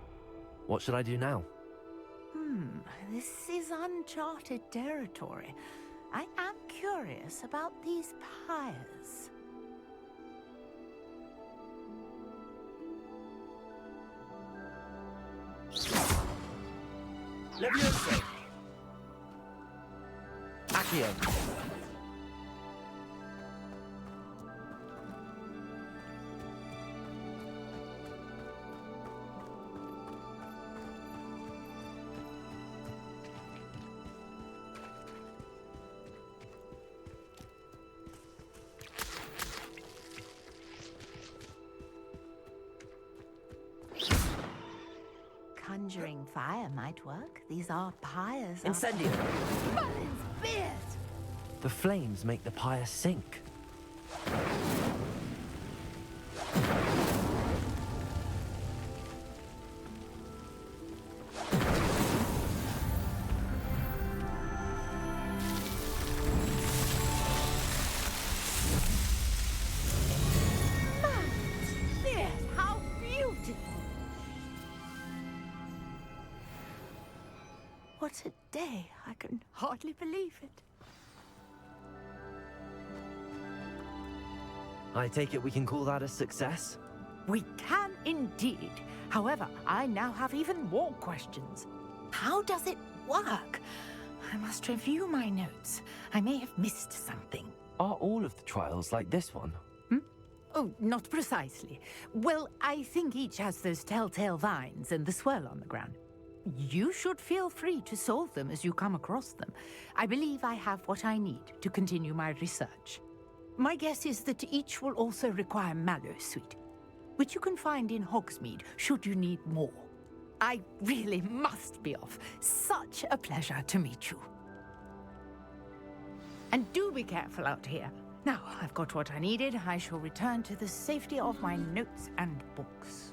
What should I do now? This is uncharted territory. I am curious about these pyres. Leviosa! Accio! Conjuring fire might work. These are pyres. Incendio! Merlin's beard! The flames make the pyre sink. Merlin's beard! How beautiful! What a day. I can hardly believe it. I take it we can call that a success? We can indeed. However, I now have even more questions. How does it work? I must review my notes. I may have missed something. Are all of the trials like this one? Oh, not precisely. Well, I think each has those telltale vines and the swirl on the ground. You should feel free to solve them as you come across them. I believe I have what I need to continue my research. My guess is that each will also require mallow sweet, which you can find in Hogsmeade should you need more. I really must be off. Such a pleasure to meet you. And do be careful out here. Now, I've got what I needed. I shall return to the safety of my notes and books.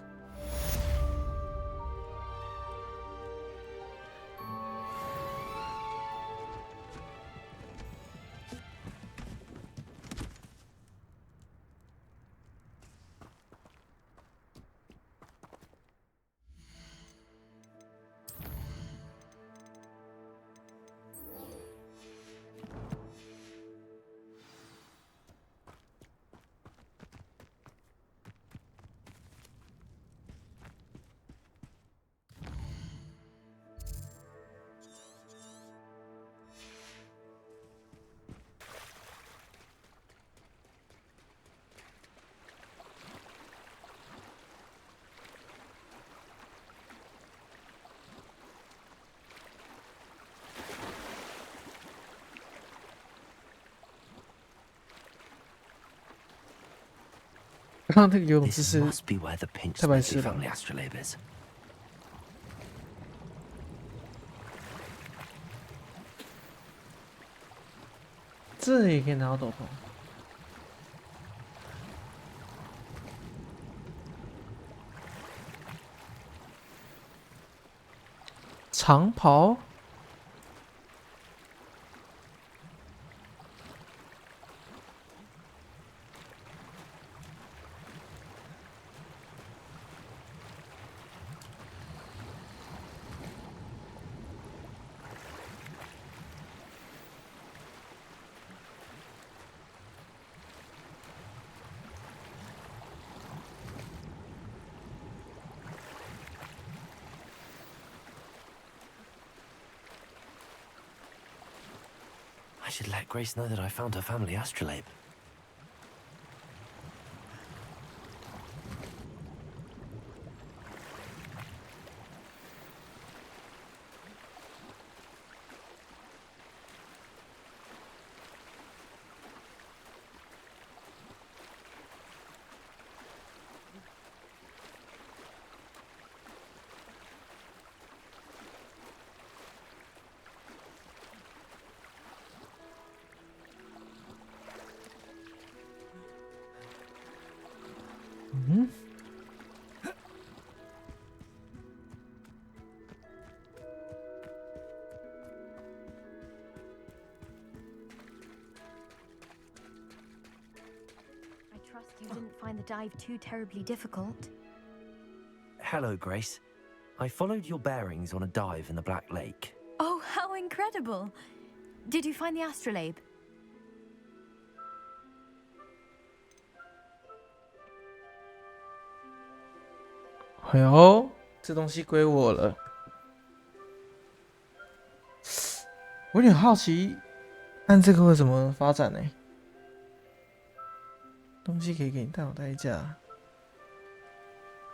刚刚那个游泳姿 This 势 must be where the Pinch 太白 Smedley 痴了。 family astrolabe is. 这也可以拿到斗篷。长袍。 I should let Grace know that I found her family astrolabe. You didn't find the dive too terribly difficult. Hello, Grace. I followed your bearings on a dive in the Black Lake. Oh, how incredible! Did you find the astrolabe?哎呦，这东西归我了。我有点好奇，按这个会怎么发展呢？东西可以给你带有代价，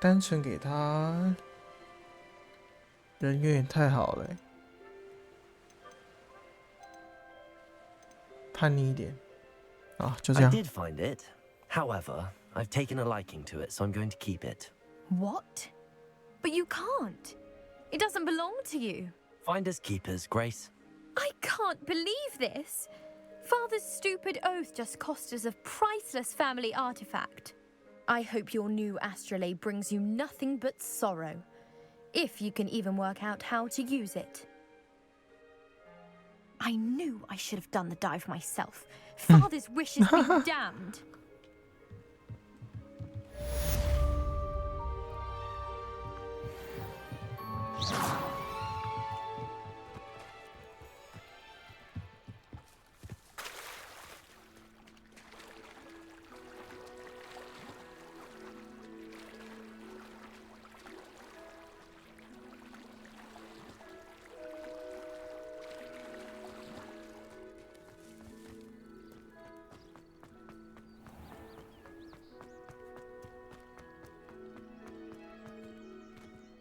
单纯给他人有点太好了，叛逆一点啊，就这 I 样。 did find it. However, I've taken a liking to it, so I'm going to keep it. What? But you can't. It doesn't belong to you. Finders keepers, Grace. I can't believe this. Father's stupid oath just cost us a priceless family artifact. I hope your new astrolabe brings you nothing but sorrow, if you can even work out how to use it. I knew I should have done the dive myself. Father's wishes be damned.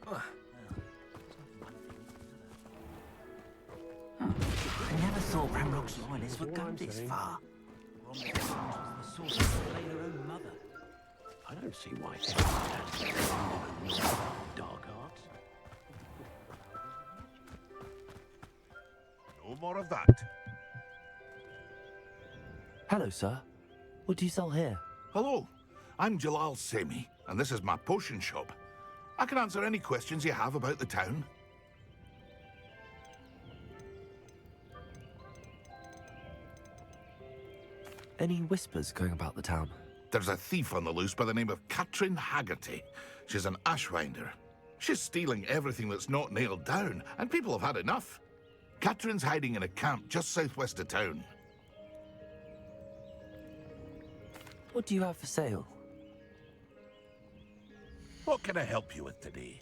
I never thought Ranrock's loyalists would go this far. The source of their own mother. I don't see why anyone has dark arts. No more of that. Hello, sir. What do you sell here? Hello, I'm Jalal Semi, and this is my potion shop. I can answer any questions you have about the town. Any whispers going about the town? There's a thief on the loose by the name of Katrin Haggerty. She's an ashwinder. She's stealing everything that's not nailed down, and people have had enough. Katrin's hiding in a camp just southwest of town. What do you have for sale? What can I help you with today?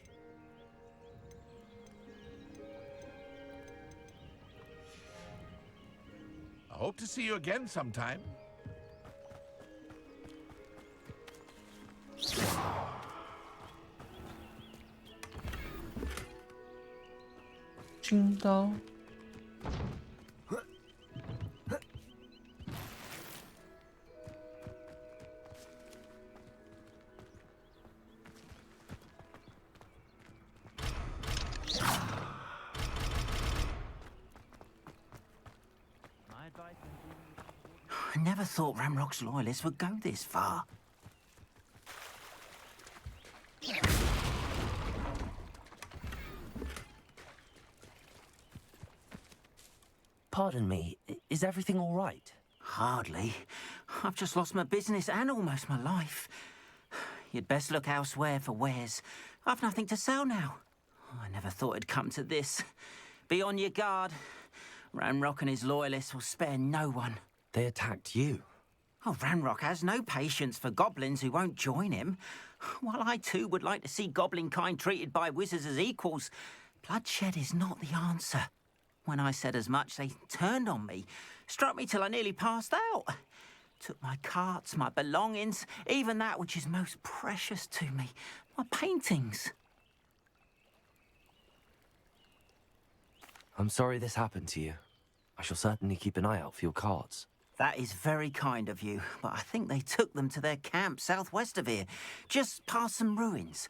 I hope to see you again sometime.军刀。I never thought Ranrock's loyalists would go this far. Pardon me, is everything all right? Hardly. I've just lost my business and almost my life. You'd best look elsewhere for wares. I've nothing to sell now. I never thought it'd come to this. Be on your guard. Ranrock and his loyalists will spare no one. They attacked you. Oh, Ranrock has no patience for goblins who won't join him. While I too would like to see goblin kind treated by wizards as equals, bloodshed is not the answer. When I said as much, they turned on me, struck me till I nearly passed out. Took my carts, my belongings, even that which is most precious to me, my paintings. I'm sorry this happened to you. I shall certainly keep an eye out for your cards. That is very kind of you, but I think they took them to their camp southwest of here, just past some ruins.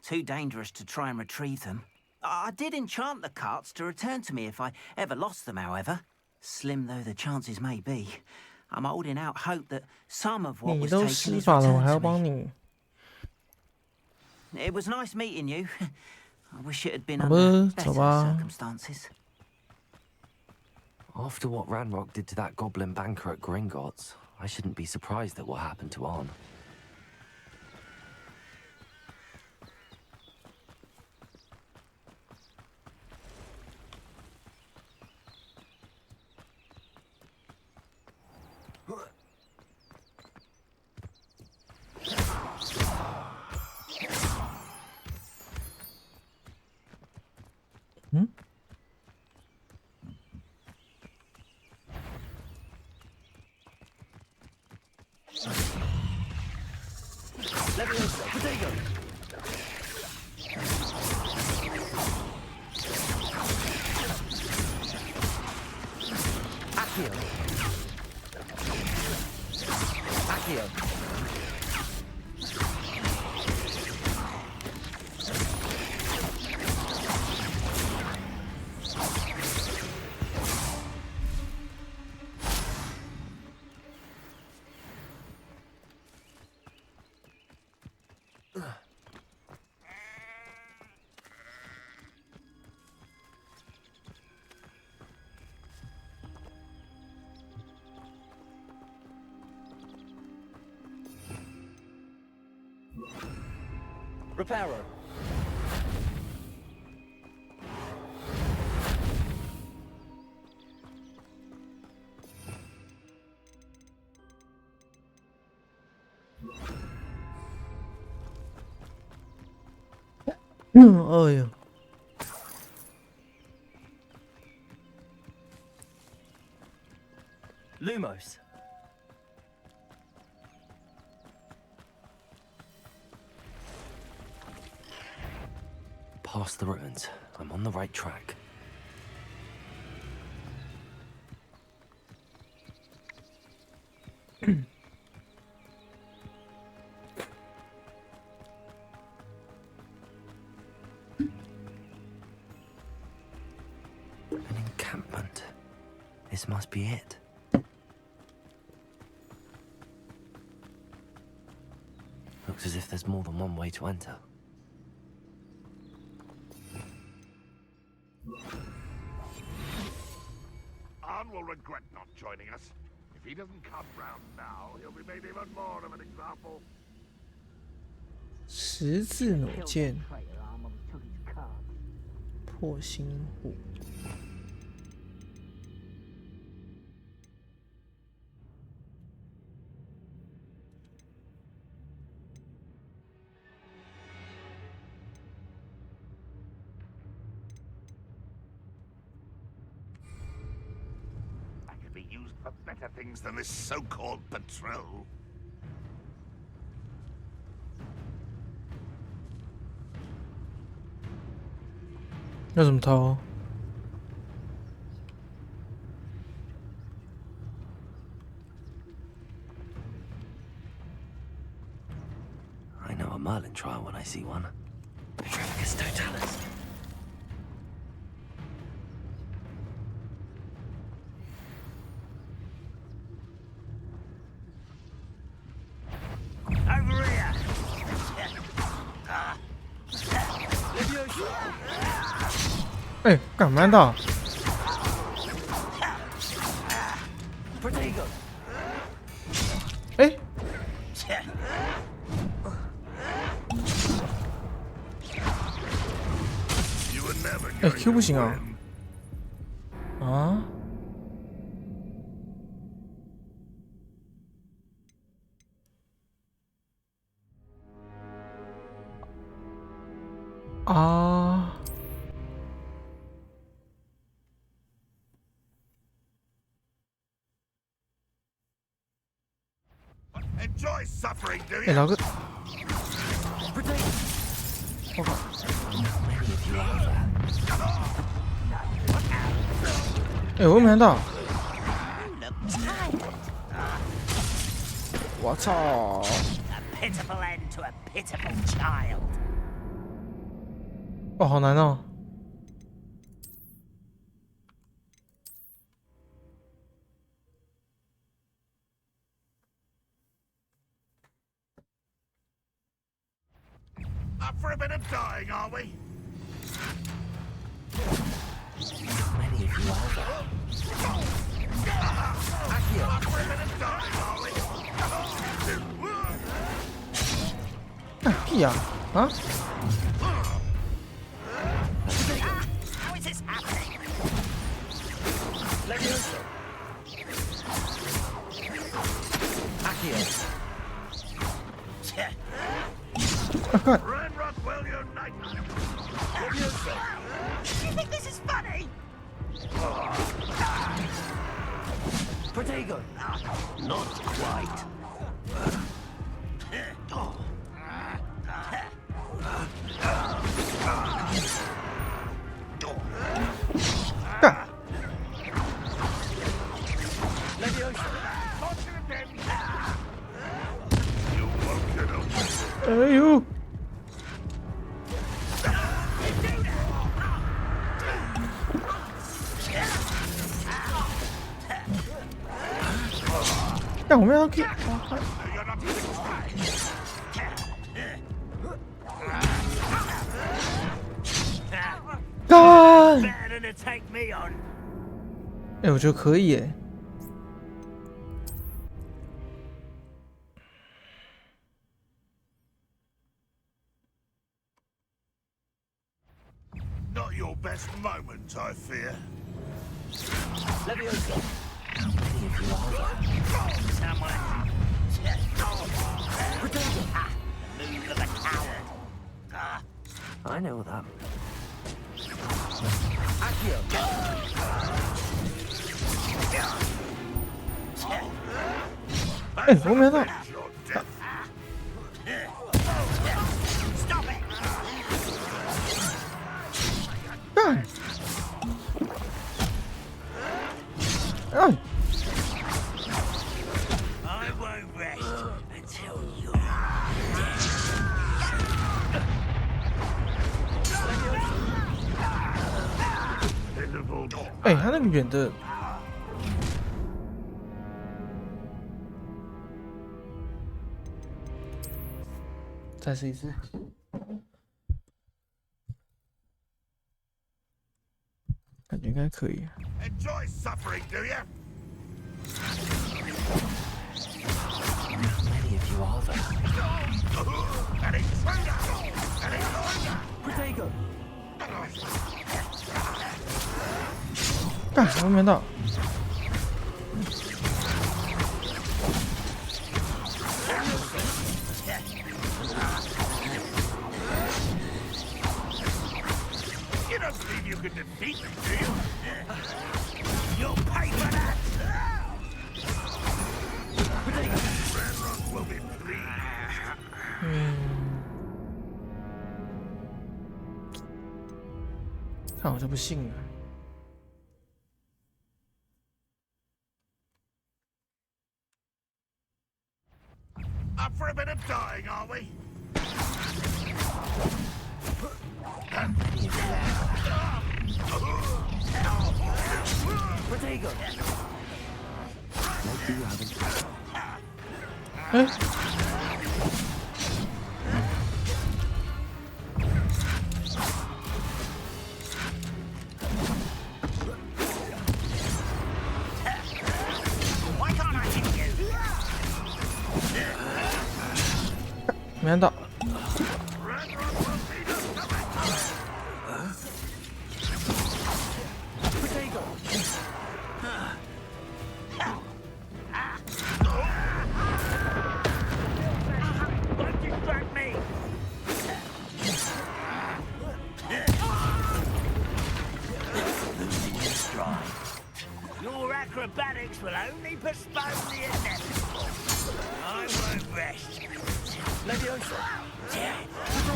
Too dangerous to try and retrieve them. I did enchant the carts to return to me if I ever lost them, however. Slim though the chances may be, I'm holding out hope that some of what 你 was 都 taken 施 is 法了，我还要 returned to 帮 me. 你。 It was nice meeting you. I wish it had been 好 under 吧，走 better 吧。 circumstances. After what Ranrock did to that goblin banker at Gringotts, I shouldn't be surprised at what happened to Arn. Leviosa, potato! Accio! Accio! Reparo. Oh yeah. Lumos. past the ruins. I'm on the right track. An encampment. This must be it. Looks as if there's more than one way to enter. Arn will regret not joining us. If he doesn't come round now, he'll be made even more of an example. 十字弩箭，破心虎。That could be used for better things than this so-called patrol.要怎么偷？ I know a Merlin trial when I see one. Petrificus totalis. Over here! 哎，干嘛的？ 哎，哎 ，Q 不行啊！啊？啊？ Enjoy suffering, do 哎， you? 老哥，我靠！哎，我没看到！我操！ A pitiful end to a pitiful child. 哦，好难哦！ Up for a bit of dying, are we? Many of you are there. Up for a bit of dying, are we? 干屁呀！啊？ How is this happening? Ranrock will unite. You think this is funny? Protego! Not quite. You 哎呦！ 干，我们要 Q。干！ Better to take me on. 哎，我觉得可以耶。 Not your best moment, I fear. Leviosa. How many of you are there? Someone. Protego. The move of a coward. I know that. Accio. 哎，我没看到。 Stop it. 哎，他那个远的，再试一次。感觉应该可以。Enjoy suffering, do you? How many of you are there? An intruder! An intruder! Protego! 干，我没到。You don't believe you can defeat me, do you? You'll pay for that! Ranrock will be pleased. 看我就不信了。Up for a bit of dying, are we? Protego! What do you have in 哎，没看到。Your acrobatics will only postpone the inevitable. I won't rest. Leviosa!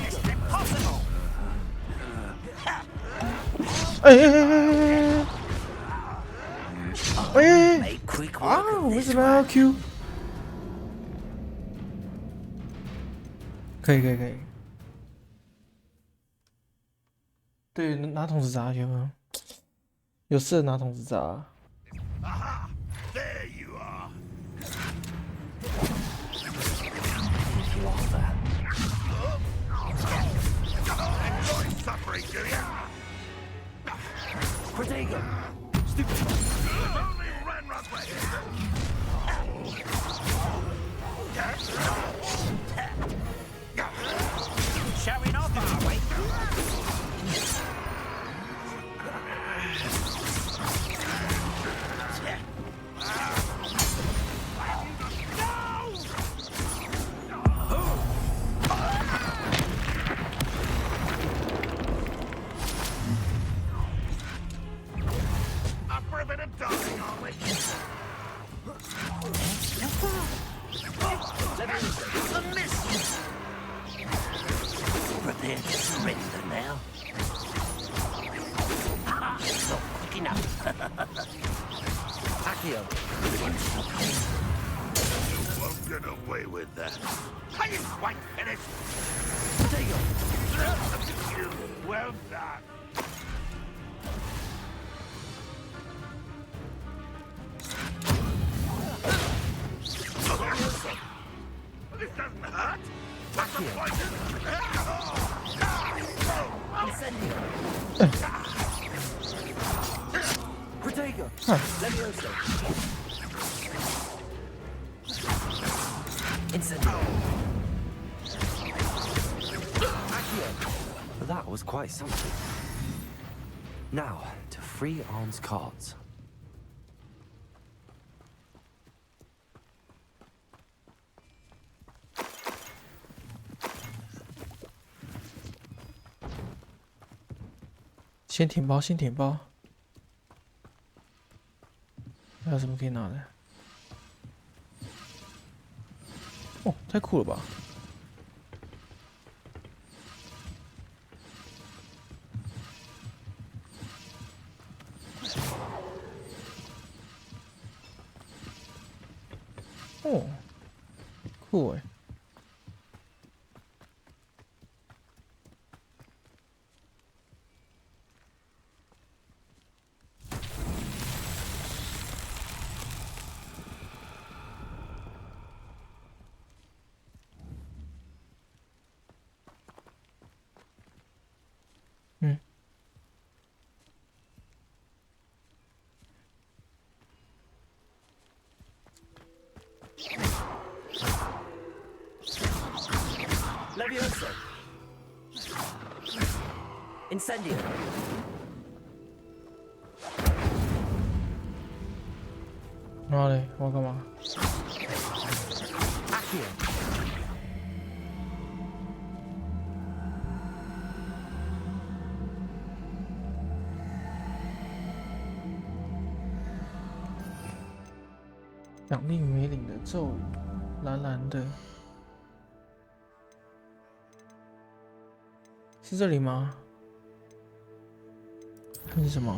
It's impossible. 啊！我为什么要 Q？ 可以。对，拿桶子砸有没有？有事拿桶子砸。 Aha! There you are. you are there? Enjoy suffering, do you? Protego! Stupid! Only Ranrock way! Showing off, are we? Up for a bit of dying, are we? A miss! Prepare to surrender now. Not quick enough. Accio! You won't get away with that. I ain't quite finished. Protego! Well done. This doesn't hurt. What's the point? Incendio! Protego! Leviosa! Incendio! Accio! That was quite something. Now, to free Arn's cards. 先舔包，先舔包。还有什么可以拿的？哦，太酷了吧！哦，酷哎！ Incendio. 然后嘞，我要干嘛？ Accio. 奖励梅岭的咒语，蓝蓝的，是这里吗？还是什么？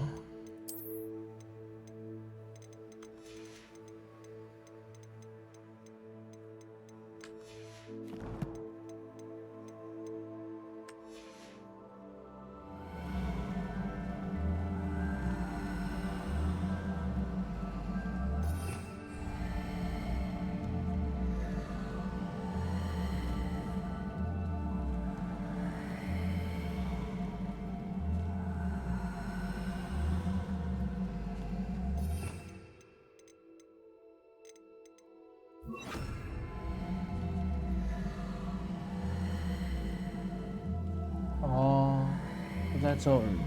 哦，不在咒语。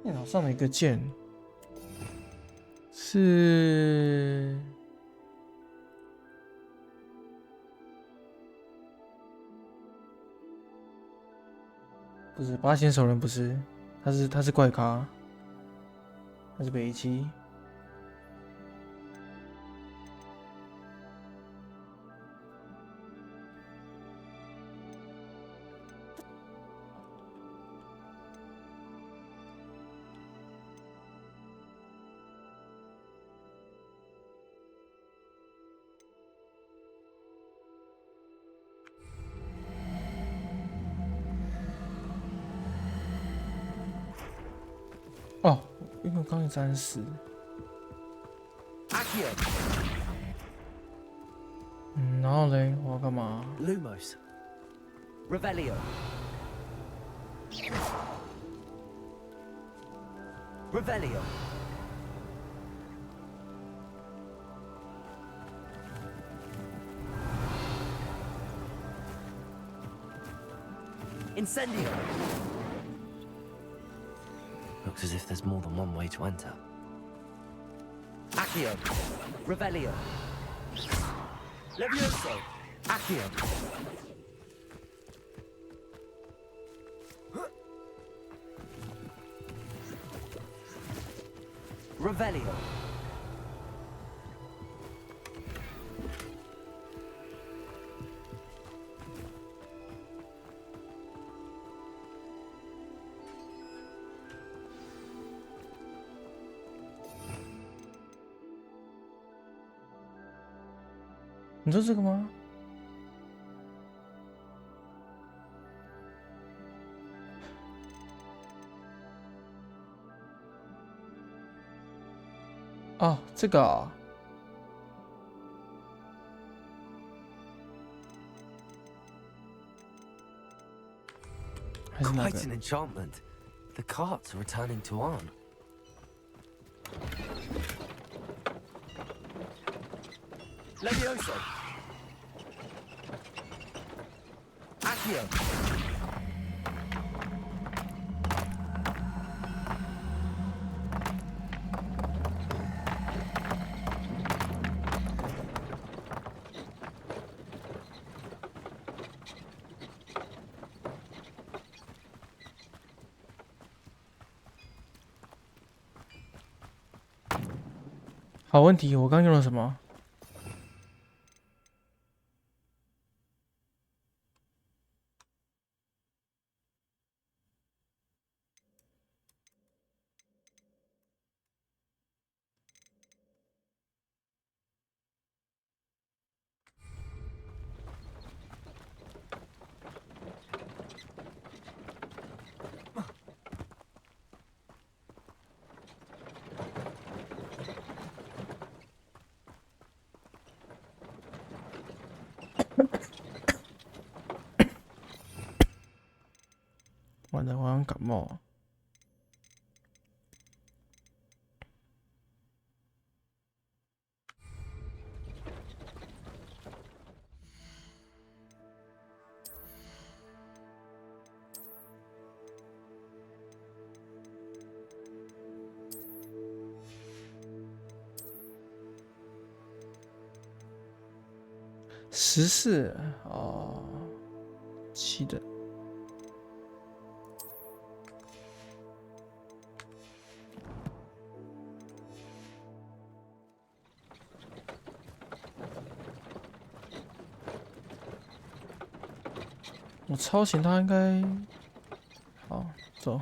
电脑上的一个键是不是八仙手人？不是，他是怪咖，他是北七。哦，因为我刚才30。然后嘞，我要干嘛 Lumos. Revelio. Revelio. Incendio. Looks as if there's more than one way to enter. Accio. Revelio. Levioso. Accio. Revelio.你说这个吗？哦，这个啊、还是那 Quite 个 an enchantment. The carts are returning to Arn. Levioso. Accio.《好问题，我刚用了什么？完了，我好像感冒。14哦，7的。我超醒他应该好走。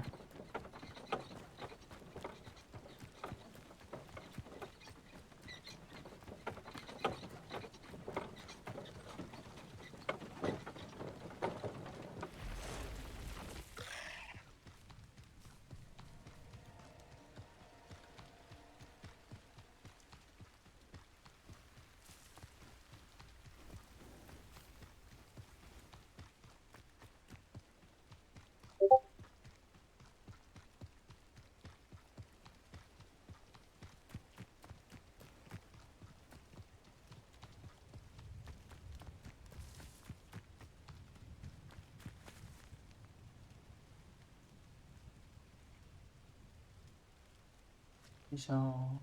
一下哦。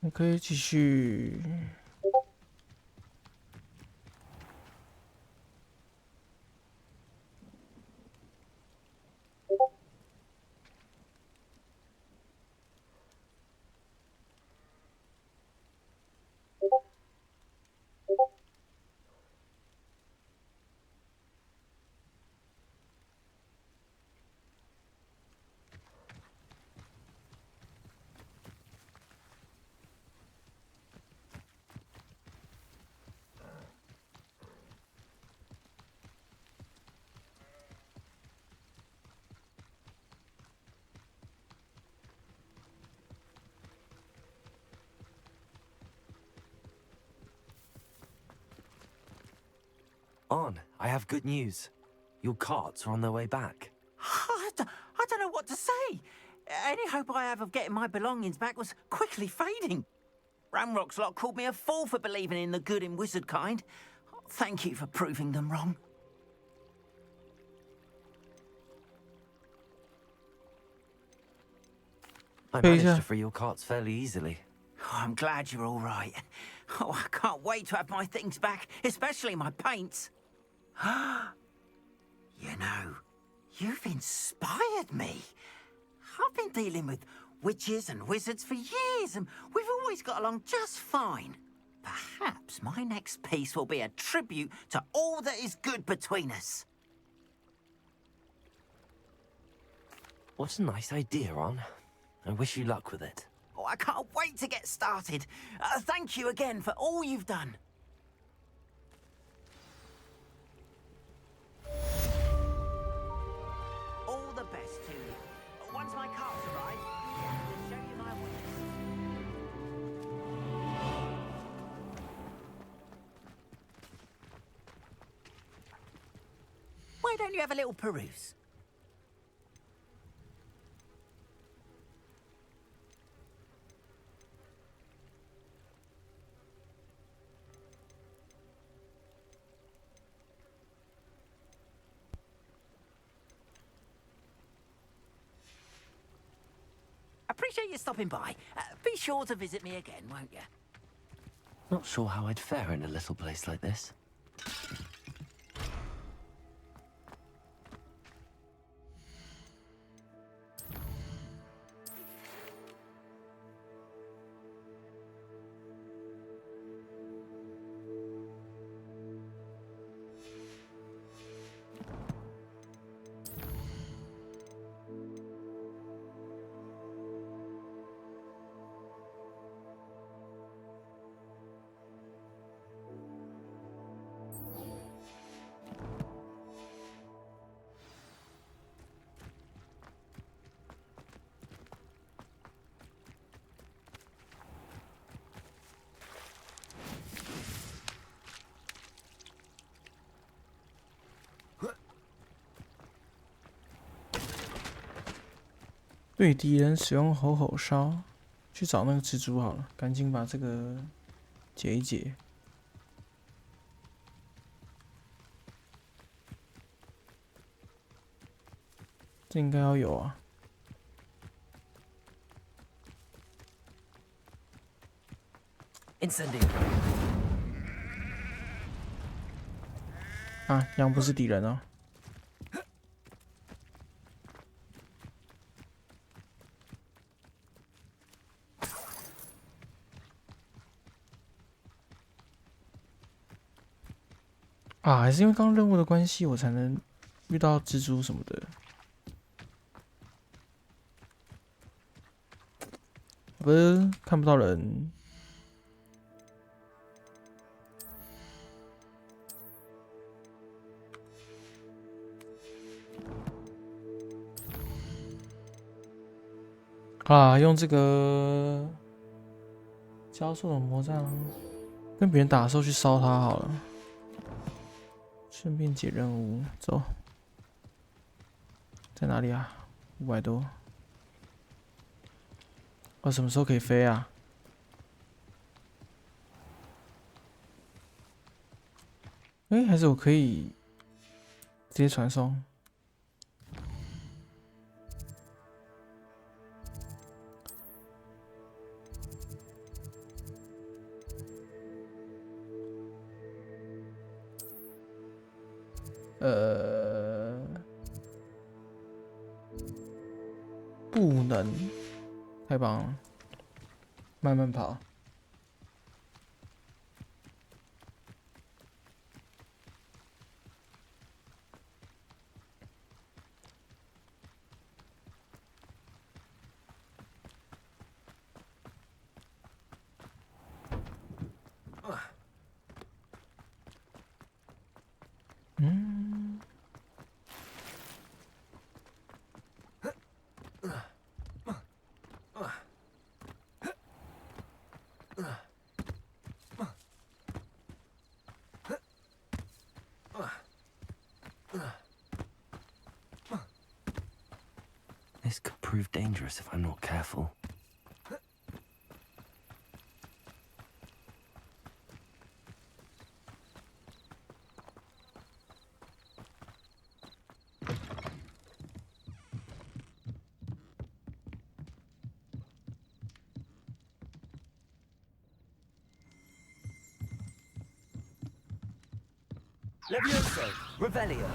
我可以继续。On, I have good news. Your carts are on their way back. I don't know what to say. Any hope I have of getting my belongings back was quickly fading. Ramrock's lot called me a fool for believing in the good in wizard kind. Thank you for proving them wrong. I managed to free your carts fairly easily. Oh, I'm glad you're all right. Oh, I can't wait to have my things back, especially my paints. You know, you've inspired me. I've been dealing with witches and wizards for years, and we've always got along just fine. Perhaps my next piece will be a tribute to all that is good between us. What a nice idea, On. I wish you luck with it. Oh, I can't wait to get started. Thank you again for all you've done. All the best to you. Once my carts arrive, I'll show you my wares. Why don't you have a little peruse? Appreciate you stopping by. Be sure to visit me again, won't you? Not sure how I'd fare in a little place like this. 对敌人使用吼吼烧，去找那个蜘蛛好了，赶紧把这个解一解。这应该要有啊。Incendiary 啊，羊不是敌人哦。啊，还是因为刚刚任务的关系，我才能遇到蜘蛛什么的。不是看不到人。啊，用这个教授的魔杖，跟别人打的时候去烧他好了，顺便解任务。走，在哪里啊？500多。我什么时候可以飞啊？哎，还是我可以直接传送？不能，太棒了！慢慢跑。嗯。This could prove dangerous if I'm not careful. Levioso, Revelio.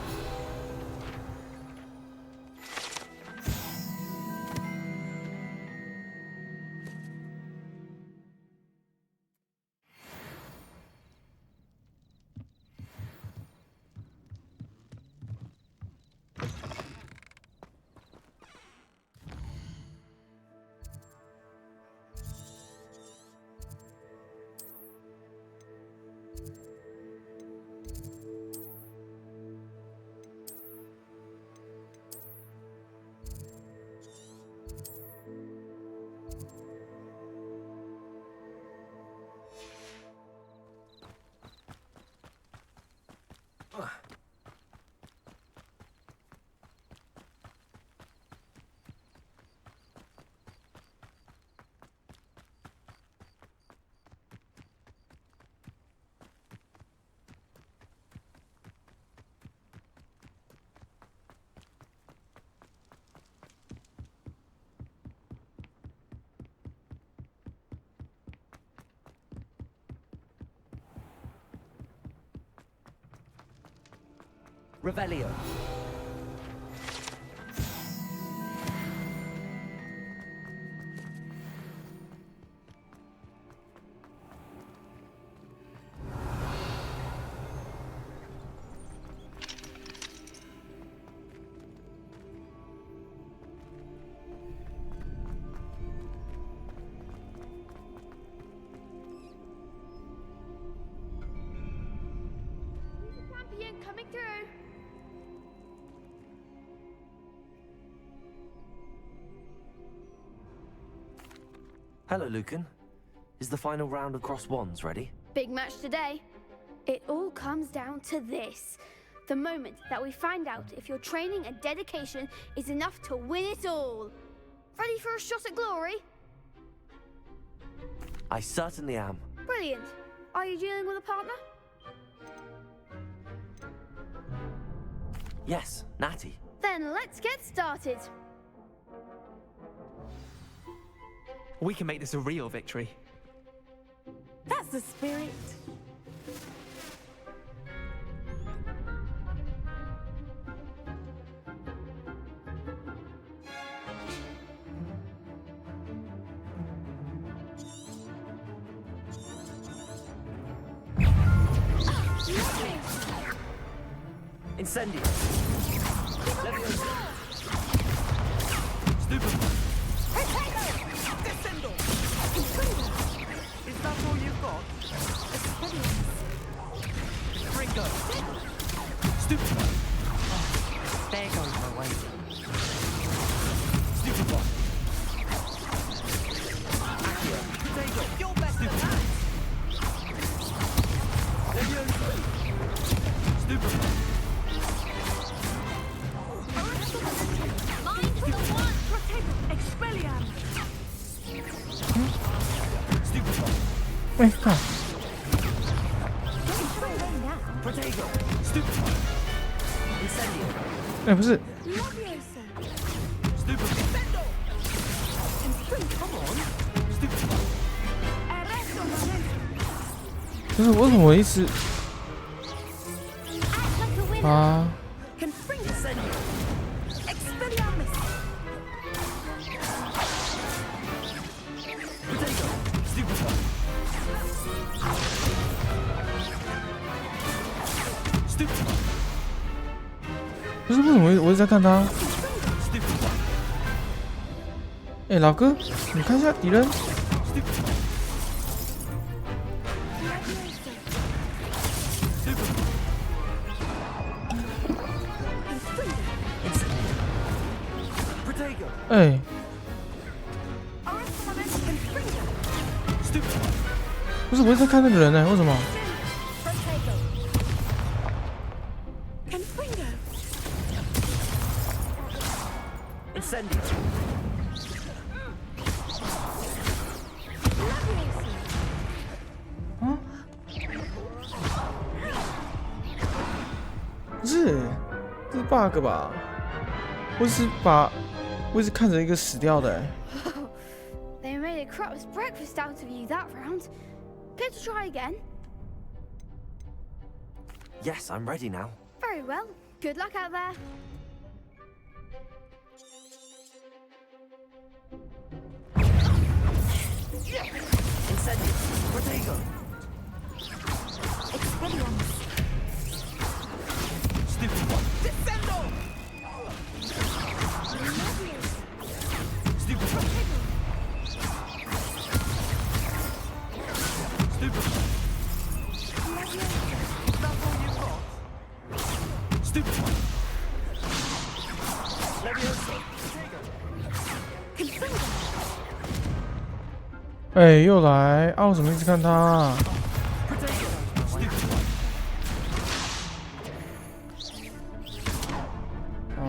Revelio. Champion coming through. Hello, Lucan. Is the final round of Cross Wands ready? Big match today. It all comes down to this. The moment that we find out if your training and dedication is enough to win it all. Ready for a shot at glory? I certainly am. Brilliant. Are you dealing with a partner? Yes, Natty. Then let's get started. We can make this a real victory. That's the spirit. Incendio. Stupid. Descendo. Is that all you've got? Ringo. Stupid. There goes my way. Stupid boy. Accio. Potato. You're better than that. Stupid. Mind the one. Protego. Expelliarm. Stupid boy. 哎，看， Protego. Stupid. Incendio. 哎，不是， Leviosa. Stupid. Descendo. Come on. Stupid boy. Arresto momento. 就是为什么我一直 Act like a winner. 啊？ Confringo. Expelliarmus. Potato. Stupid boy. Stupid boy. 不是为什么我一直在看他？ Stupid boy. 哎，老哥，你看一下敌人。 Protego. 哎， Arresto momento. Confringo. Stupid boy. 不是我一直在看那个人呢，为什么？ Confringo. Incendio. Leviosa. 啊？不是，这是 bug 吧？我一直看着一个死掉的，哎， They made a crap's breakfast out of you that round. Care to try again? Yes, I'm ready now. Very well. Good luck out there. Incendio. Protego. Expelliarmus. Stupid boy. Descendo. Stupid boy. Stupid boy. Is that all you've got? Stupid boy. Leviosa. Confringo. 哎，又来啊！我怎么一直看他啊？ Protego. Stupid boy. 啊，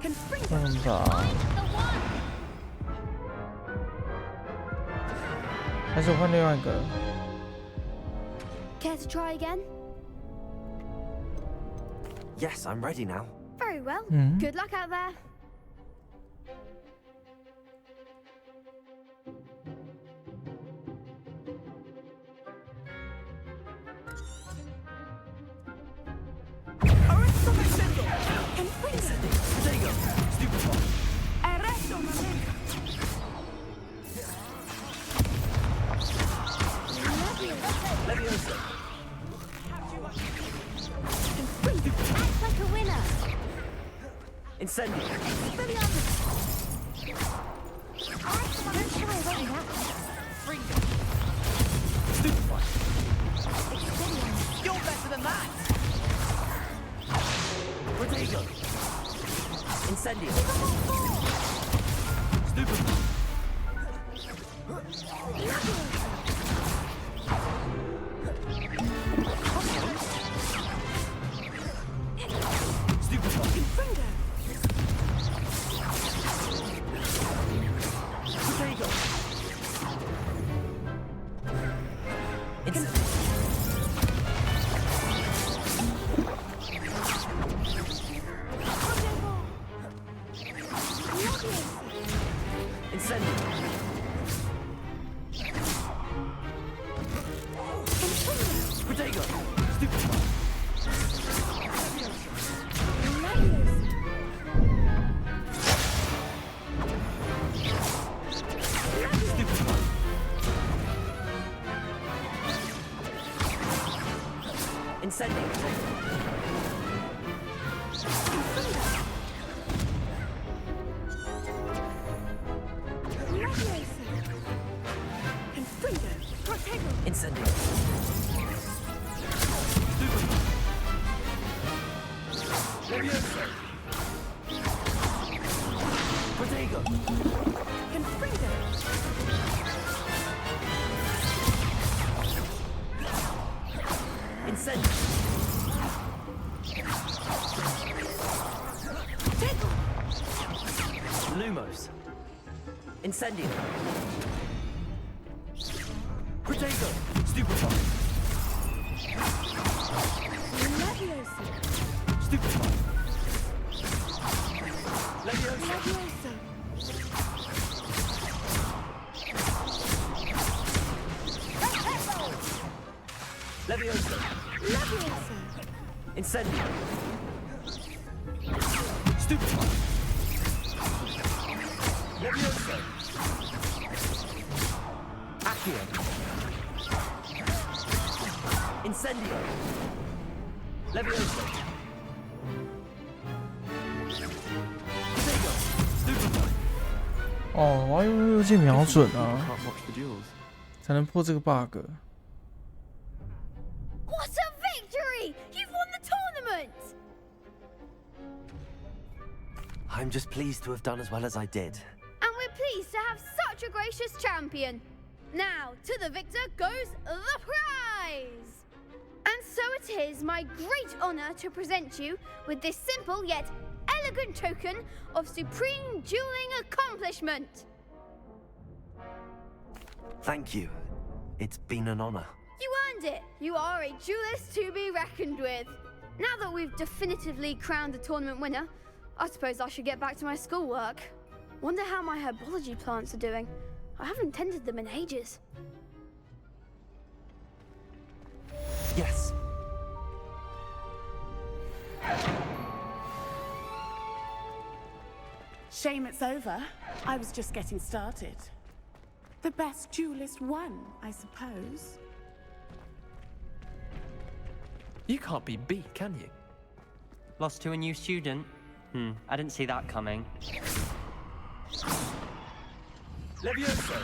Confringo. 这样打， 还是我换另外一个？ Care to try again? Yes, I'm ready now. Very well. Mhm. Good luck out there. Arresto momento. Confringo. Protego. Stupid boy. Arresto momento. Leviosa. Act like a winner. Incendio. Expelliarmus. Don't shy away now. Stupid boy. You're better than that. Protego. Incendio. Stupid boy. Stupid boy. Confringo. Lumos. Incendio. Protego. Stupefy. Leviosa. Stupefy. Leviosa. Leviosa. Leviosa. Leviosa. Incendio. Stupefy. Leviosa. Accio. Incendio. Leviosa. Protego. Stupefy. 哦，我要用右键瞄准啊，才能破这个 bug。 What a victory! You've won the tournament! I'm just pleased to have done as well as I did. And we're pleased to have such a gracious champion. Now, to the victor goes the prize! And so it is my great honor to present you with this simple yet elegant token of supreme dueling accomplishment. Thank you. It's been an honor. You earned it. You are a duelist to be reckoned with. Now that we've definitively crowned the tournament winner, I suppose I should get back to my schoolwork. Wonder how my herbology plants are doing. I haven't tended them in ages. Yes. Shame it's over. I was just getting started. The best duelist won, I suppose. You can't be beat, can you? Lost to a new student? I didn't see that coming. Leviosa.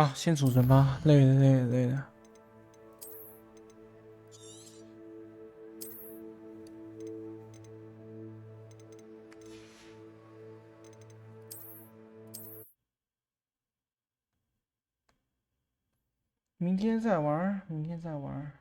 啊，先储存吧，累了累了累了。明天再玩，明天再玩。